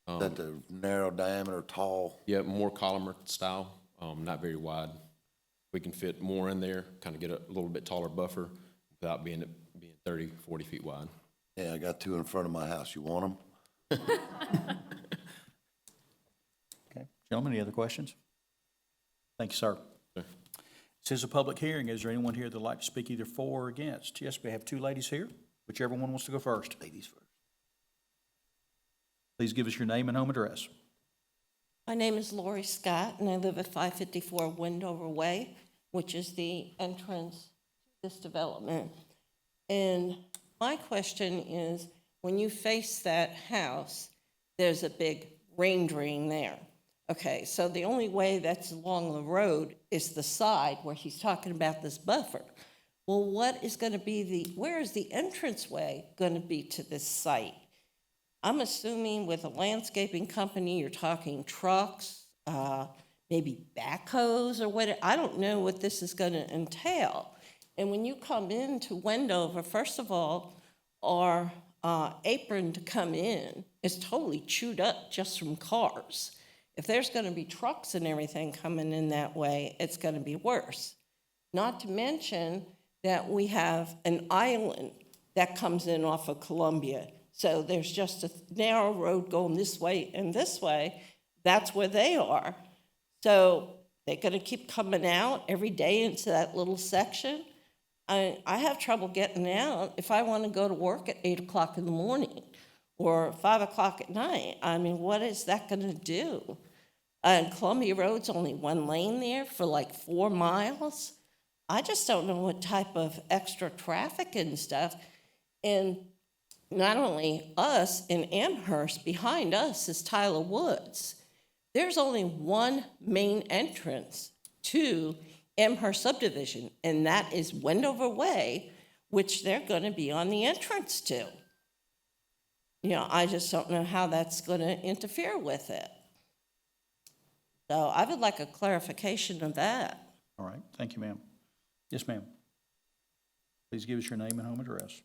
that the narrow diameter, tall. Yeah, more columnar style, not very wide. We can fit more in there, kind of get a little bit taller buffer without being 30, 40 feet wide. Yeah, I got two in front of my house. You want them? Okay. Gentlemen, any other questions? Thank you, sir. Sure. This is a public hearing. Is there anyone here that would like to speak either for or against? Yes, we have two ladies here. Whichever one wants to go first. Ladies first. Please give us your name and home address. My name is Lori Scott, and I live at 554 Wendover Way, which is the entrance to this development. And my question is, when you face that house, there's a big rain drain there. Okay, so the only way that's along the road is the side where he's talking about this buffer. Well, what is going to be where is the entranceway going to be to this site? I'm assuming with a landscaping company, you're talking trucks, maybe backhoes or whatever. I don't know what this is going to entail. And when you come into Wendover, first of all, our apron to come in is totally chewed up just from cars. If there's going to be trucks and everything coming in that way, it's going to be worse. Not to mention that we have an island that comes in off of Columbia. So there's just a narrow road going this way and this way. That's where they are. So they're going to keep coming out every day into that little section. I have trouble getting out if I want to go to work at 8 o'clock in the morning or 5 o'clock at night. I mean, what is that going to do? And Columbia Road's only one lane there for like 4 miles. I just don't know what type of extra traffic and stuff. And not only us in Amherst, behind us is Tyler Woods. There's only one main entrance to Amherst subdivision, and that is Wendover Way, which they're going to be on the entrance to. You know, I just don't know how that's going to interfere with it. So I would like a clarification of that. All right. Thank you, ma'am. Yes, ma'am. Please give us your name and home address.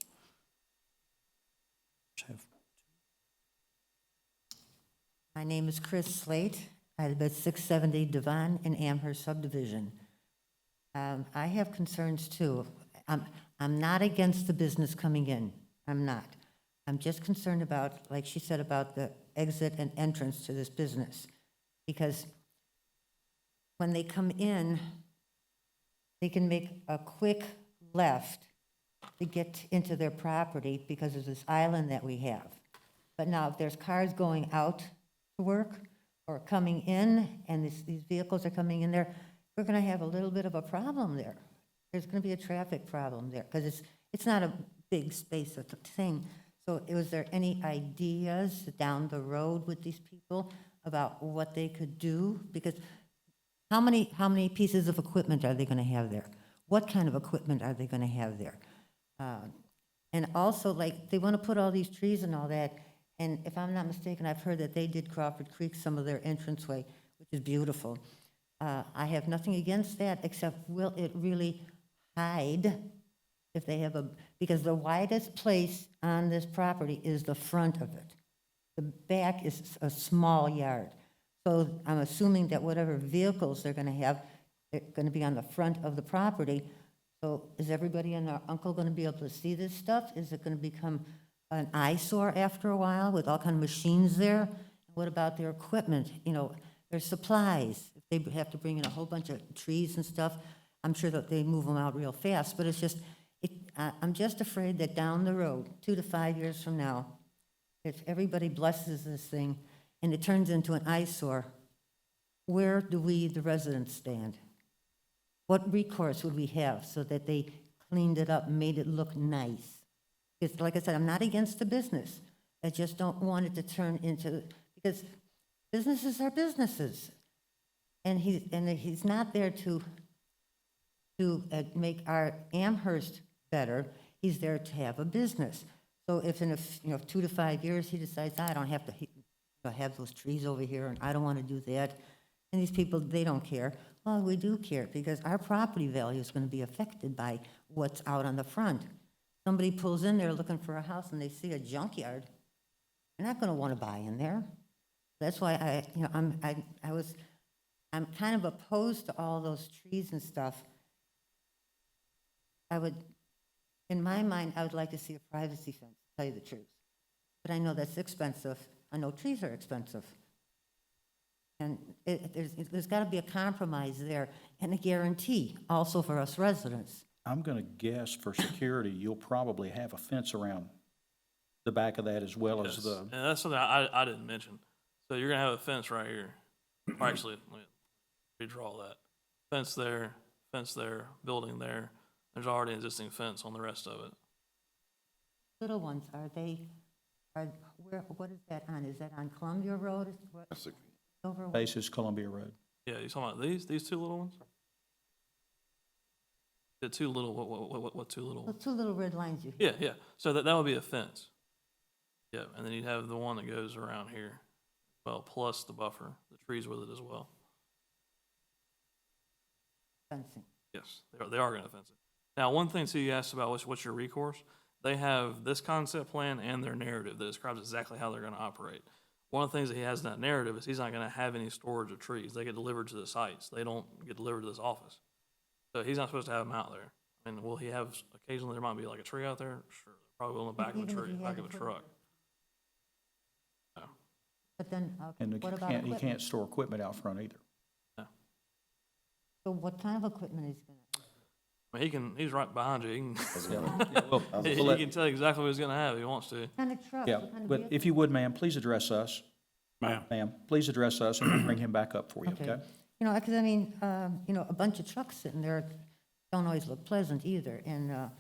My name is Chris Slate. I live at 670 Devon in Amherst subdivision. I have concerns too. I'm not against the business coming in. I'm not. I'm just concerned about, like she said, about the exit and entrance to this business. Because when they come in, they can make a quick left to get into their property because of this island that we have. But now, if there's cars going out to work or coming in, and these vehicles are coming in there, we're gonna have a little bit of a problem there. There's gonna be a traffic problem there, because it's not a big space of thing. So was there any ideas down the road with these people about what they could do? Because how many pieces of equipment are they gonna have there? What kind of equipment are they gonna have there? And also, like, they wanna put all these trees and all that, and if I'm not mistaken, I've heard that they did Crawford Creek, some of their entranceway, which is beautiful. I have nothing against that, except will it really hide if they have because the widest place on this property is the front of it. The back is a small yard. So I'm assuming that whatever vehicles they're gonna have, they're gonna be on the front of the property. So is everybody and their uncle gonna be able to see this stuff? Is it gonna become an eyesore after a while with all kind of machines there? What about their equipment, their supplies? If they have to bring in a whole bunch of trees and stuff, I'm sure that they move them out real fast, but it's just, I'm just afraid that down the road, 2 to 5 years from now, if everybody blesses this thing and it turns into an eyesore, where do we, the residents, stand? What recourse would we have so that they cleaned it up and made it look nice? Because, like I said, I'm not against the business. I just don't want it to turn into, because businesses are businesses. And he's not there to make our Amherst better. He's there to have a business. So if in 2 to 5 years he decides, I don't have to have those trees over here, and I don't want to do that, and these people, they don't care. Well, we do care, because our property value is going to be affected by what's out on the front. Somebody pulls in there looking for a house and they see a junkyard, they're not going to want to buy in there. That's why I'm kind of opposed to all those trees and stuff. In my mind, I would like to see a privacy fence, to tell you the truth. But I know that's expensive. I know trees are expensive. And there's got to be a compromise there, and a guarantee also for us residents. I'm going to guess for security, you'll probably have a fence around the back of that as well as the. And that's something I didn't mention. So you're gonna have a fence right here. Or actually, let me redraw that. Fence there, building there. There's already an existing fence on the rest of it. Little ones, what is that on? Is that on Columbia Road? Basis Columbia Road. Yeah, you talking about these two little ones? The two little, what two little? The two little red lines you. Yeah. So that would be a fence. Yeah, and then you'd have the one that goes around here, well, plus the buffer, the trees with it as well. Fencing. Yes, they are gonna fence it. Now, one thing too, you asked about what's your recourse? They have this concept plan and their narrative that describes exactly how they're gonna operate. One of the things that he has in that narrative is he's not gonna have any storage of trees. They get delivered to the sites. They don't get delivered to this office. So he's not supposed to have them out there. I mean, will he have, occasionally there might be like a tree out there? Sure, probably on the back of a tree, back of a truck. No. But then, And what about you equipment? can't store equipment out front either. So what kind of equipment is he gonna? I mean, he's right behind you. He can, Well, he we'll let- can tell you exactly what he's gonna have if he wants to. What kind of truck? Yeah, What kind of but vehicle? if you would, ma'am, please address us. Ma'am, please address us, and we'll bring him back up for you, okay? Because a bunch of trucks sitting there don't always look pleasant either. And,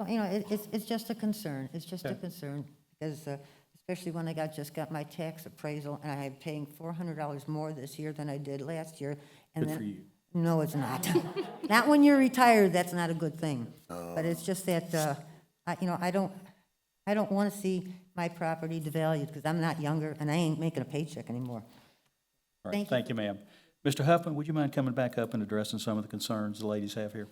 it's just a concern. It's just a concern because, especially when I just got my tax appraisal and I'm paying $400 more this year than I did last year. And Good then, for you. No, it's not. Not when you're retired, that's not a good thing. But it's just that, I don't want to see my property devalued because I'm not younger and I ain't making a paycheck anymore. All right, thank you, ma'am. Mr. Huffman, would you mind coming back up and addressing some of the concerns the ladies have here?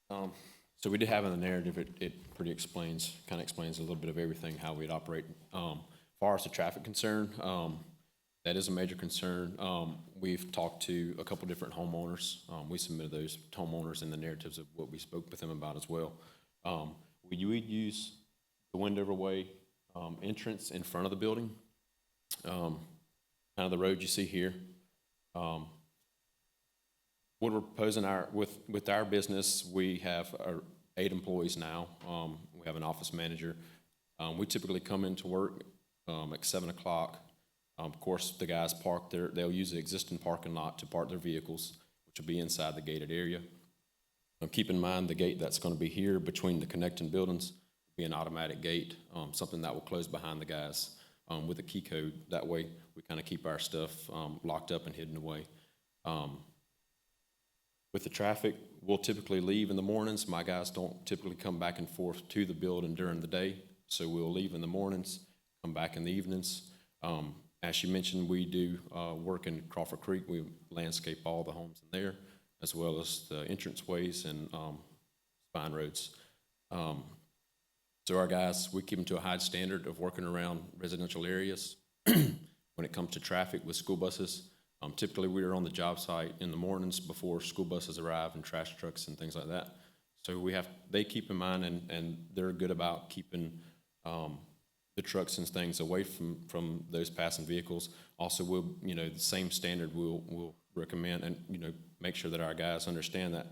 So we did have in the narrative, it pretty kind of explains a little bit of everything, how we'd operate. As far as the traffic concern, that is a major concern. We've talked to a couple different homeowners. We submitted those homeowners in the narratives of what we spoke with them about as well. we would use the Wendover Way entrance in front of the building, kind of the road you see here. What we're proposing with our business, we have 8 employees now. We have an office manager. We typically come into work at 7 o'clock. Of course, the guys park there. They'll use the existing parking lot to park their vehicles, which will be inside the gated area. Keep in mind the gate that's going to be here between the connecting buildings will be an automatic gate, something that will close behind the guys with a key code. That way, we kind of keep our stuff locked up and hidden away. With the traffic, we'll typically leave in the mornings. My guys don't typically come back and forth to the building during the day, so we'll leave in the mornings, come back in the evenings. As you mentioned, we do work in Crawford Creek. We landscape all the homes in there, as well as the entranceways and spine roads. So our guys, we keep them to a high standard of working around residential areas. When it comes to traffic with school buses, typically we are on the job site in the mornings before school buses arrive and trash trucks and things like that. So they keep in mind and they're good about keeping the trucks and things away from those passing vehicles. Also, the same standard we'll recommend and, make sure that our guys understand that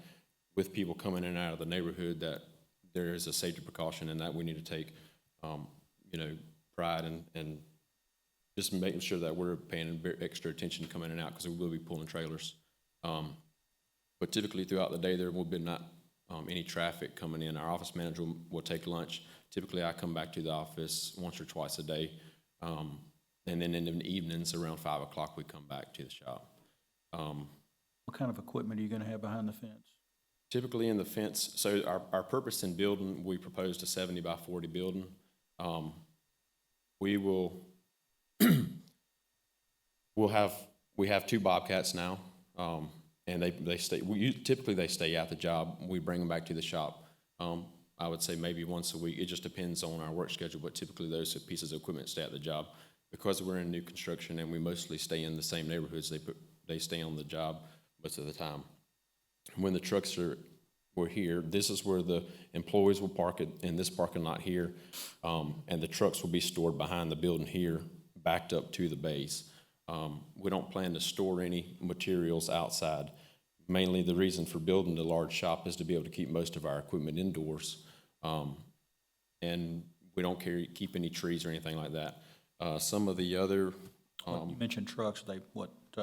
with people coming in and out of the neighborhood that there is a safety precaution and that we need to take, pride and just making sure that we're paying extra attention coming in and out because we will be pulling trailers. But typically throughout the day, there will be not any traffic coming in. Our office manager will take lunch. Typically, I come back to the office once or twice a day. And then in the evenings around 5 o'clock, we come back to the shop. What kind of equipment are you going to have behind the fence? Typically in the fence, so our purpose in building, we proposed a 70 by 40 building. We will, we have 2 Bobcats now, and they stay, typically they stay at the job. We bring them back to the shop. I would say maybe once a week. It just depends on our work schedule, but typically those pieces of equipment stay at the job. Because we're in new construction and we mostly stay in the same neighborhoods, they stay on the job most of the time. When the trucks were here, this is where the employees will park it in this parking lot here, and the trucks will be stored behind the building here, backed up to the base. We don't plan to store any materials outside. Mainly the reason for building the large shop is to be able to keep most of our equipment indoors. And we don't keep any trees or anything like that. Some of the other... you mentioned trucks,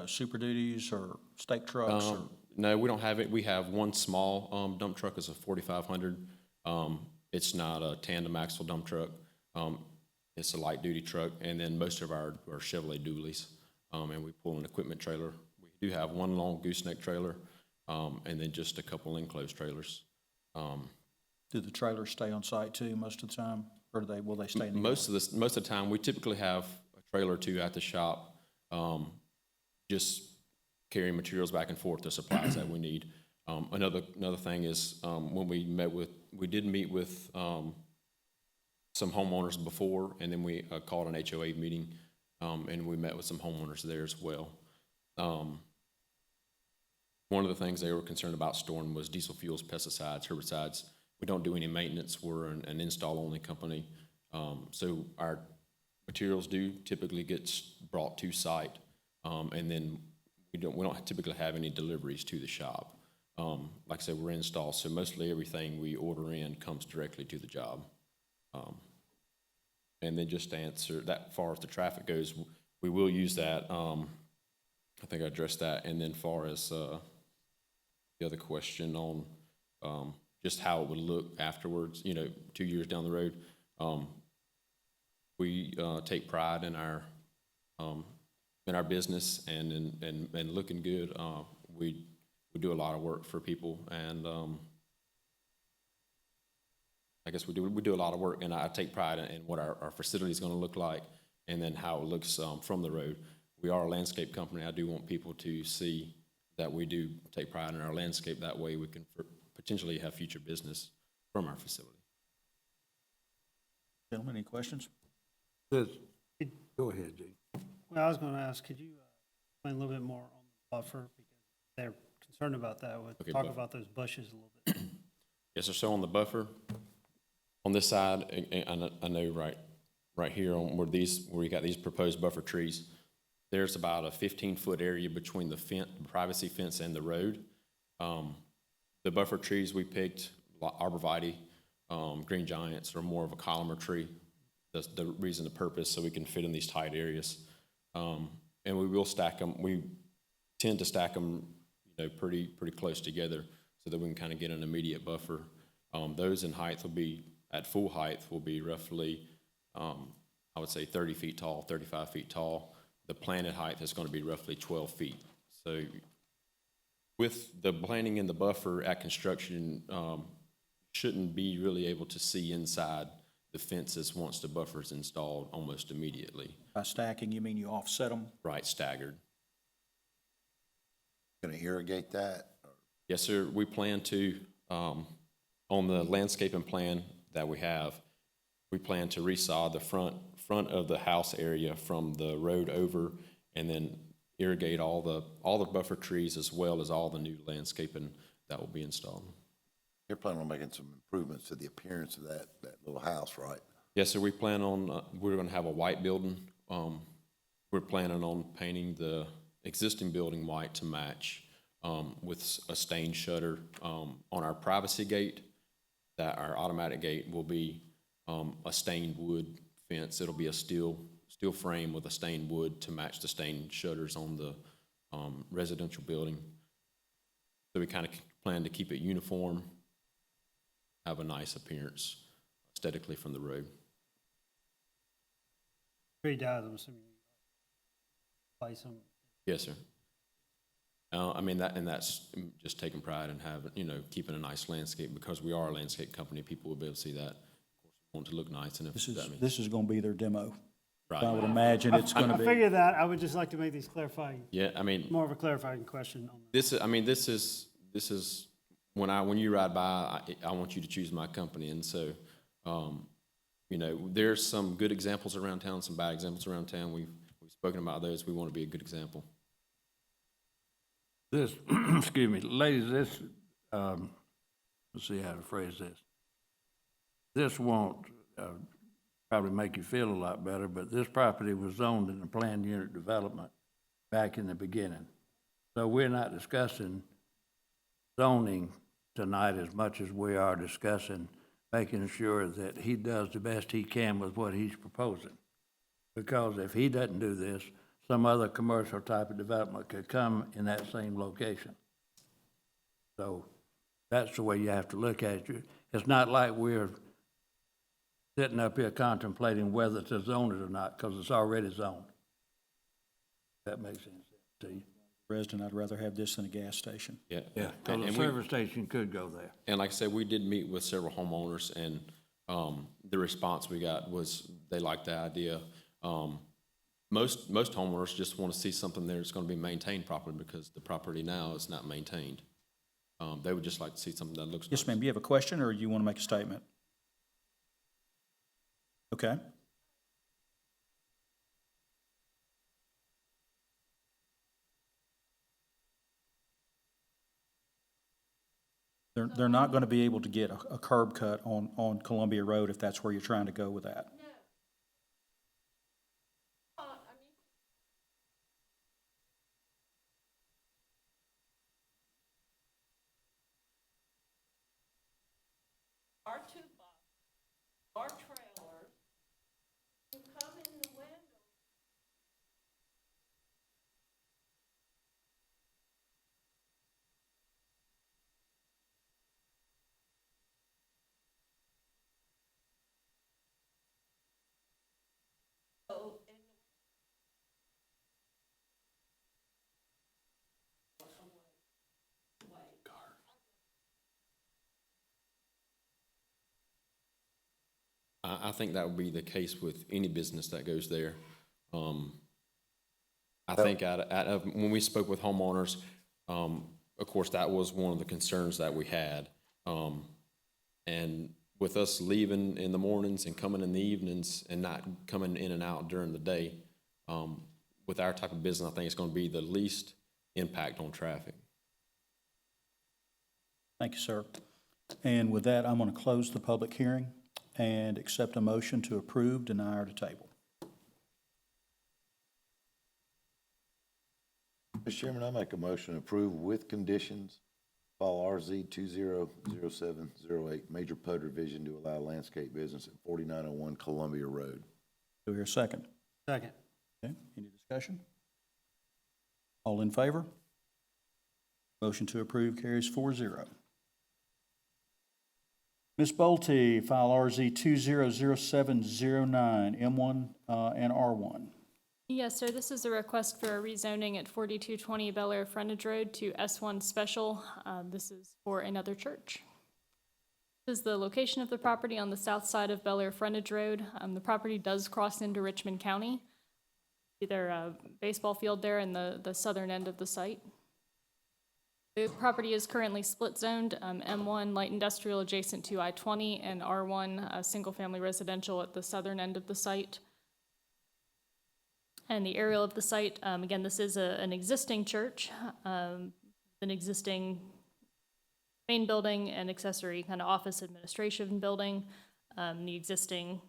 Super Duties or stake trucks? No, we don't have it. We have one small dump truck. It's a 4500. It's not a tandem axle dump truck. It's a light duty truck. And then most of our are Chevrolet dualies. And we pull an equipment trailer. We do have one long gooseneck trailer, and then just a couple enclosed trailers. Do the trailers stay on site too most of the time, or will they stay in the most of the time? We typically have a trailer or 2 at the shop, just carrying materials back and forth, the supplies that we need. Another thing is when we did meet with some homeowners before, and then we called an HOA meeting, and we met with some homeowners there as well. One of the things they were concerned about storing was diesel fuels, pesticides, herbicides. We don't do any maintenance. We're an install-only company. So our materials do typically get brought to site, and then we don't typically have any deliveries to the shop. Like I said, we're install, so mostly everything we order in comes directly to the job. And then just to answer that far as the traffic goes, we will use that. I think I addressed that. And then far as the other question on just how it would look afterwards, 2 years down the road, we take pride in our business and in looking good. We do a lot of work for people, and I guess we do a lot of work, and I take pride in what our facility is going to look like, and then how it looks from the road. We are a landscape company. I do want people to see that we do take pride in our landscape. That way, we can potentially have future business from our facility. Gentlemen, any questions? Go ahead, Gene. Well, I was going to ask, could you explain a little bit more on the buffer, because they're concerned about that. Okay, Talk about those bushes a little bit. Yes, sir. So on the buffer, On this side, I know right here on where we got these proposed buffer trees, there's about a 15-foot area between the privacy fence and the road. The buffer trees we picked, arborvitae, green giants, are more of a columnar tree. That's the reason, the purpose, so we can fit in these tight areas. And we will stack them. We tend to stack them, pretty close together so that we can kind of get an immediate buffer. Those in height will be, at full height, will be roughly, I would say 30 feet tall, 35 feet tall. The planted height is going to be roughly 12 feet. So with the planting and the buffer at construction, shouldn't be really able to see inside the fences once the buffer is installed almost immediately. By stacking, you mean you offset them? Right, staggered. Gonna irrigate that? Yes, sir. We plan to, on the landscaping plan that we have, we plan to resod the front of the house area from the road over, and then irrigate all the buffer trees as well as all the new landscaping that will be installed. You're planning on making some improvements to the appearance of that little house, right? Yes, sir. We plan on, we're going to have a white building. We're planning on painting the existing building white to match, with a stained shutter. On our privacy gate, that our automatic gate will be a stained wood fence. It'll be a steel frame with a stained wood to match the stained shutters on the residential building. So we kind of plan to keep it uniform, have a nice appearance aesthetically from the road. Tree dies, I'm assuming you place them. Yes, sir. I mean, that's just taking pride in having, keeping a nice landscape, because we are a landscape company. People will be able to see that. Of course, we want to look nice, and This is going to be their demo. Right. I would imagine it's going to I be. figured that. I would just like to make these clarifying, Yeah, I mean, more of a clarifying question on that. this is when you ride by, I want you to choose my company, and so, there's some good examples around town, some bad examples around town. We've spoken about those. We want to be a good example. This, excuse me, ladies, this, let's see how to phrase this. This won't probably make you feel a lot better, but this property was zoned in the planned unit development back in the beginning. So we're not discussing zoning tonight as much as we are discussing making sure that he does the best he can with what he's proposing. Because if he doesn't do this, some other commercial type of development could come in that same location. So that's the way you have to look at it. It's not like we're sitting up here contemplating whether to zone it or not, because it's already zoned. That makes any sense to you? Resident, I'd rather have this than a gas station. Yeah. Yeah, because a service station could go there. And like I said, we did meet with several homeowners, and the response we got was they liked the idea. Most homeowners just want to see something there that's going to be maintained properly, because the property now is not maintained. They would just like to see something that looks nice. Yes, ma'am. Do you have a question, or you want to make a statement? Okay. They're not going to be able to get a curb cut on Columbia Road if that's where you're trying to go with that. Our two buses, our trailers, who come in the window. I think that would be the case with any business that goes there. I think when we spoke with homeowners, of course, that was one of the concerns that we had. And with us leaving in the mornings and coming in the evenings and not coming in and out during the day, with our type of business, I think it's going to be the least impact on traffic. Thank you, sir. And with that, I'm going to close the public hearing. and accept a motion to approve, deny, or to table. Mr. Chairman, I make a motion to approve with conditions, file RZ 200708, major PUD revision to allow landscape business at 4901 Columbia Road. Do we hear a second? Second. Okay, any discussion? All in favor? Motion to approve carries 4-0. Ms. Bolte, file RZ 200709, M1 and R1. Yes, sir, this is a request for a rezoning at 4220 Bel Air Frontage Road to S1 Special. This is for another church. This is the location of the property on the south side of Bel Air Frontage Road. The property does cross into Richmond County. See their baseball field there in the southern end of the site. The property is currently split zoned, M1 light industrial adjacent to I-20 and R1 single-family residential at the southern end of the site. And the aerial of the site, again, this is an existing church, an existing main building and accessory kind of office administration building, the existing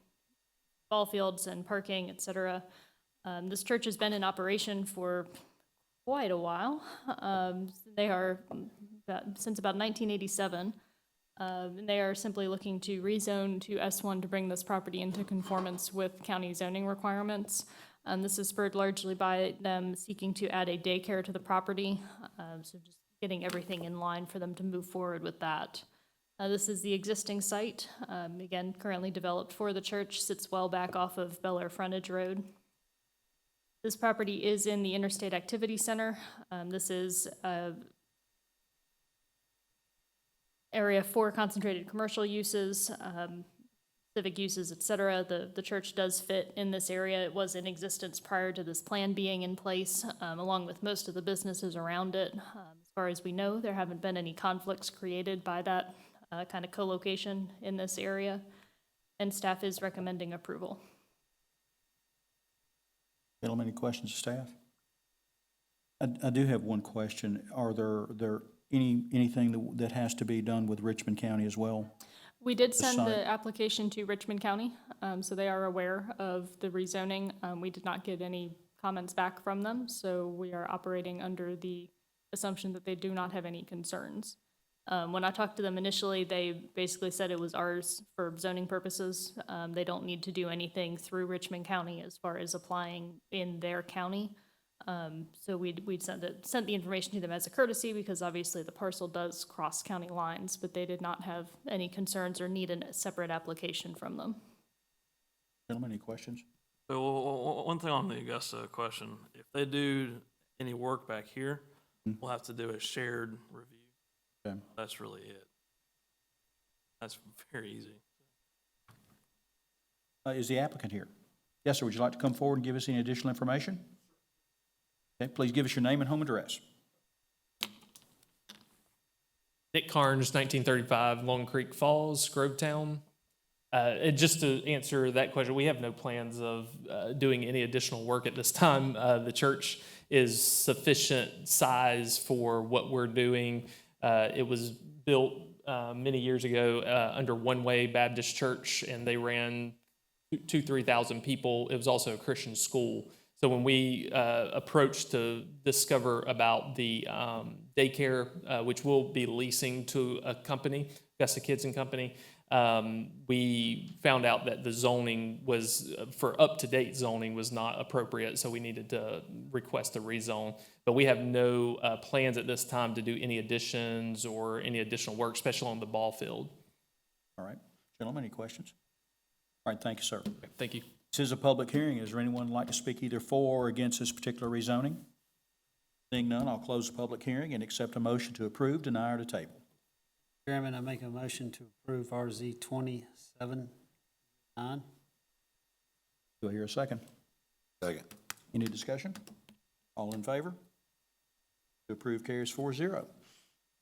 ball fields and parking, et cetera. This church has been in operation for quite a while. They are since about 1987. They are simply looking to rezone to S1 to bring this property into conformance with county zoning requirements. This is spurred largely by them seeking to add a daycare to the property, so just getting everything in line for them to move forward with that. This is the existing site, again, currently developed for the church, sits well back off of Bel Air Frontage Road. This property is in the Interstate Activity Center. This is area for concentrated commercial uses, civic uses, et cetera. The church does fit in this area. It was in existence prior to this plan being in place, along with most of the businesses around it. As far as we know, there haven't been any conflicts created by that kind of co-location in this area, and staff is recommending approval. Gentlemen, any questions of staff? I do have one question. Are there anything that has to be done with Richmond County as well? We did send site. the application to Richmond County, so they are aware of the rezoning. We did not get any comments back from them, so we are operating under the assumption that they do not have any concerns. When I talked to them initially, they basically said it was ours for zoning purposes. They don't need to do anything through Richmond County as far as applying in their county. So we'd sent the information to them as a courtesy because obviously the parcel does cross county lines, but they did not have any concerns or need a separate application from them. Gentlemen, any questions? So one thing on the Augusta question, if they do any work back here, we'll have to do a shared review. Okay. That's really it. That's very easy. Is the applicant here? Yes, sir. Would you like to come forward and give us any additional information? Okay, please give us your name and home address. Nick Carnes, 1935, Long Creek Falls, Grovetown. And just to answer that question, we have no plans of doing any additional work at this time. The church is sufficient size for what we're doing. It was built many years ago under One Way Baptist Church, and they ran 3,000 people. It was also a Christian school. So when we approached to discover about the daycare, which we'll be leasing to a company, Augusta Kids and Company, we found out that the zoning was, for up-to-date zoning, was not appropriate, so we needed to request a rezone. But we have no plans at this time to do any additions or any additional work, especially on the ball field. All right. Gentlemen, any questions? All right, thank you, sir. Thank you. This is a public hearing. Is there anyone who'd like to speak either for or against this particular rezoning? Seeing none, I'll close the public hearing and accept a motion to approve, deny, or to table. Chairman, I make a motion to approve RZ 2709. Do I hear a second? Second. Any discussion? All in favor? To approve carries 4-0.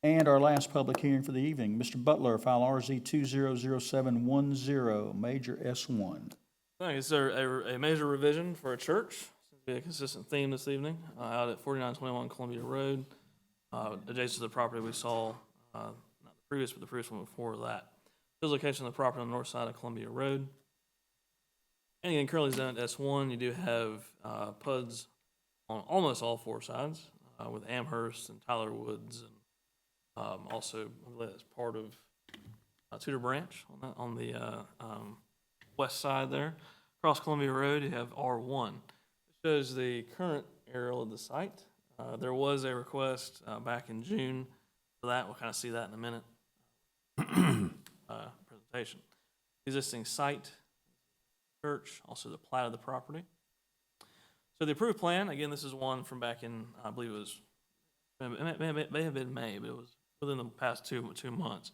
And our last public hearing for the evening, Mr. Butler, file RZ 200710, major S1. Thank you, sir. A major revision for a church. Seems to be a consistent theme this evening. Out at 4921 Columbia Road, adjacent to the property we saw, not the previous, but the previous one before that. This location of the property on the north side of Columbia Road. And again, currently zoned S1, you do have PUDs on almost all four sides, with Amherst and Tyler Woods, and also, I believe that's part of Tudor Branch on the west side there. Across Columbia Road, you have R1. It shows the current aerial of the site. There was a request back in June for that. We'll kind of see that in a minute. Presentation. Existing site, church, also the plat of the property. So the approved plan, again, this is one from back in, I believe it was, it may have been May, but it was within the past two months.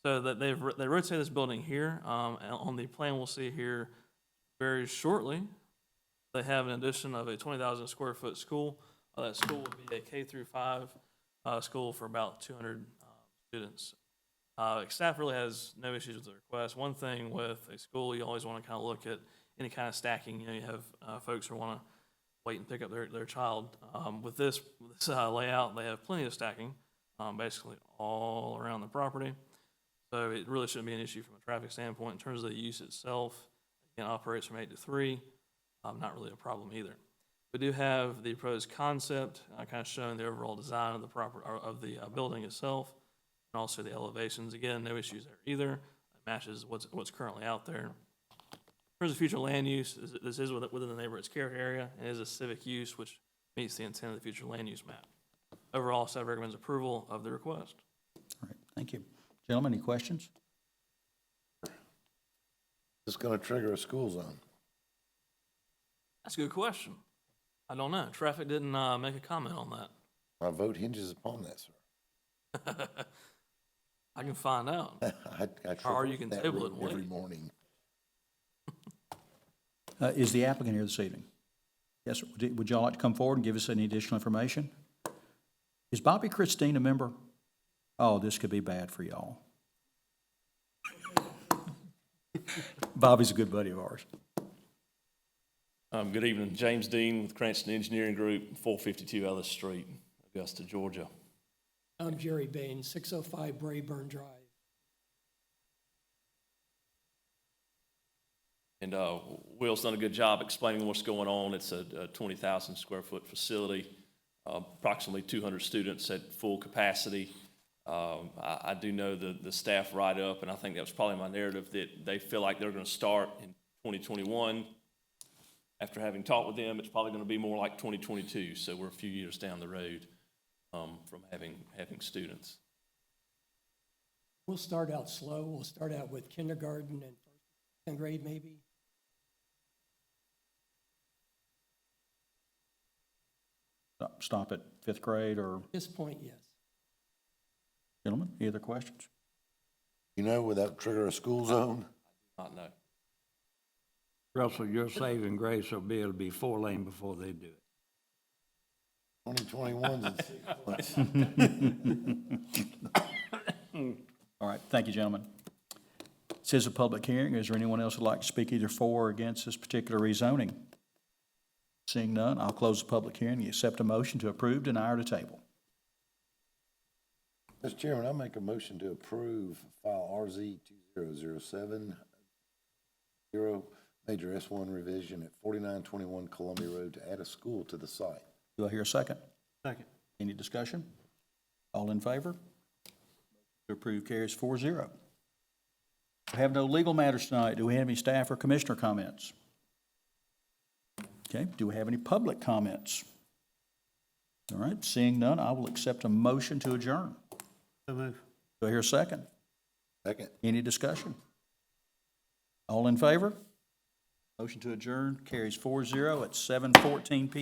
So that they rotate this building here. On the plan we'll see here very shortly, they have an addition of a 20,000 square foot school. That school would be a K through 5 school for about 200 students. Staff really has no issues with the request. One thing with a school, you always want to kind of look at any kind of stacking. You know, you have folks who want to wait and pick up their child. With this layout, they have plenty of stacking, basically all around the property. So it really shouldn't be an issue from a traffic standpoint. In terms of the use itself, again, operates from 8 to 3. Not really a problem either. We do have the proposed concept, kind of showing the overall design of the property, or of the building itself, and also the elevations. Again, no issues there either. It matches what's currently out there. In terms of future land use, this is within the neighborhood's character area and is a civic use, which meets the intent of the future land use map. Overall, staff recommends approval of the request. All right, thank you. Gentlemen, any questions? Is this going to trigger a school zone? That's a good question. I don't know. Traffic didn't make a comment on that. My vote hinges upon that, sir. I can find out. Or you can table it and every wait. morning. Is the applicant here this evening? Yes, sir. Would y'all like to come forward and give us any additional information? Is Bobby Christine a member? Oh, this could be bad for y'all. Bobby's a good buddy of ours. Good evening, James Dean with Cranston Engineering Group, 452 Ellis Street, Augusta, Georgia. I'm Jerry Bain, 605 Brayburn Drive. And Will's done a good job explaining what's going on. It's a 20,000 square foot facility, approximately 200 students at full capacity. I do know the staff write-up, and I think that was probably my narrative, that they feel like they're going to start in 2021. After having talked with them, it's probably going to be more like 2022, so we're a few years down the road from having students. We'll start out slow. We'll start out with kindergarten and first, 10th grade maybe. Stop at 5th grade or? At this point, yes. Gentlemen, any other questions? You know, would that trigger a school zone? Not know. Russell, your saving grace will be, it'll be 4-lane before they do it. 2021's in 6 months. All right, thank you, gentlemen. This is a public hearing. Is there anyone else who'd like to speak either for or against this particular rezoning? Seeing none, I'll close the public hearing and accept a motion to approve, deny, or to table. Mr. Chairman, I make a motion to approve file RZ 2007 major S1 revision at 4921 Columbia Road to add a school to the site. Do I hear a second? Second. Any discussion? All in favor? To approve carries 4-0. We have no legal matters tonight. Do we have any staff or commissioner comments? Okay, do we have any public comments? All right, seeing none, I will accept a motion to adjourn. So move. Do I hear a second? Second. Any discussion? All in favor? Motion to adjourn carries 4-0 at 7:14 p.m.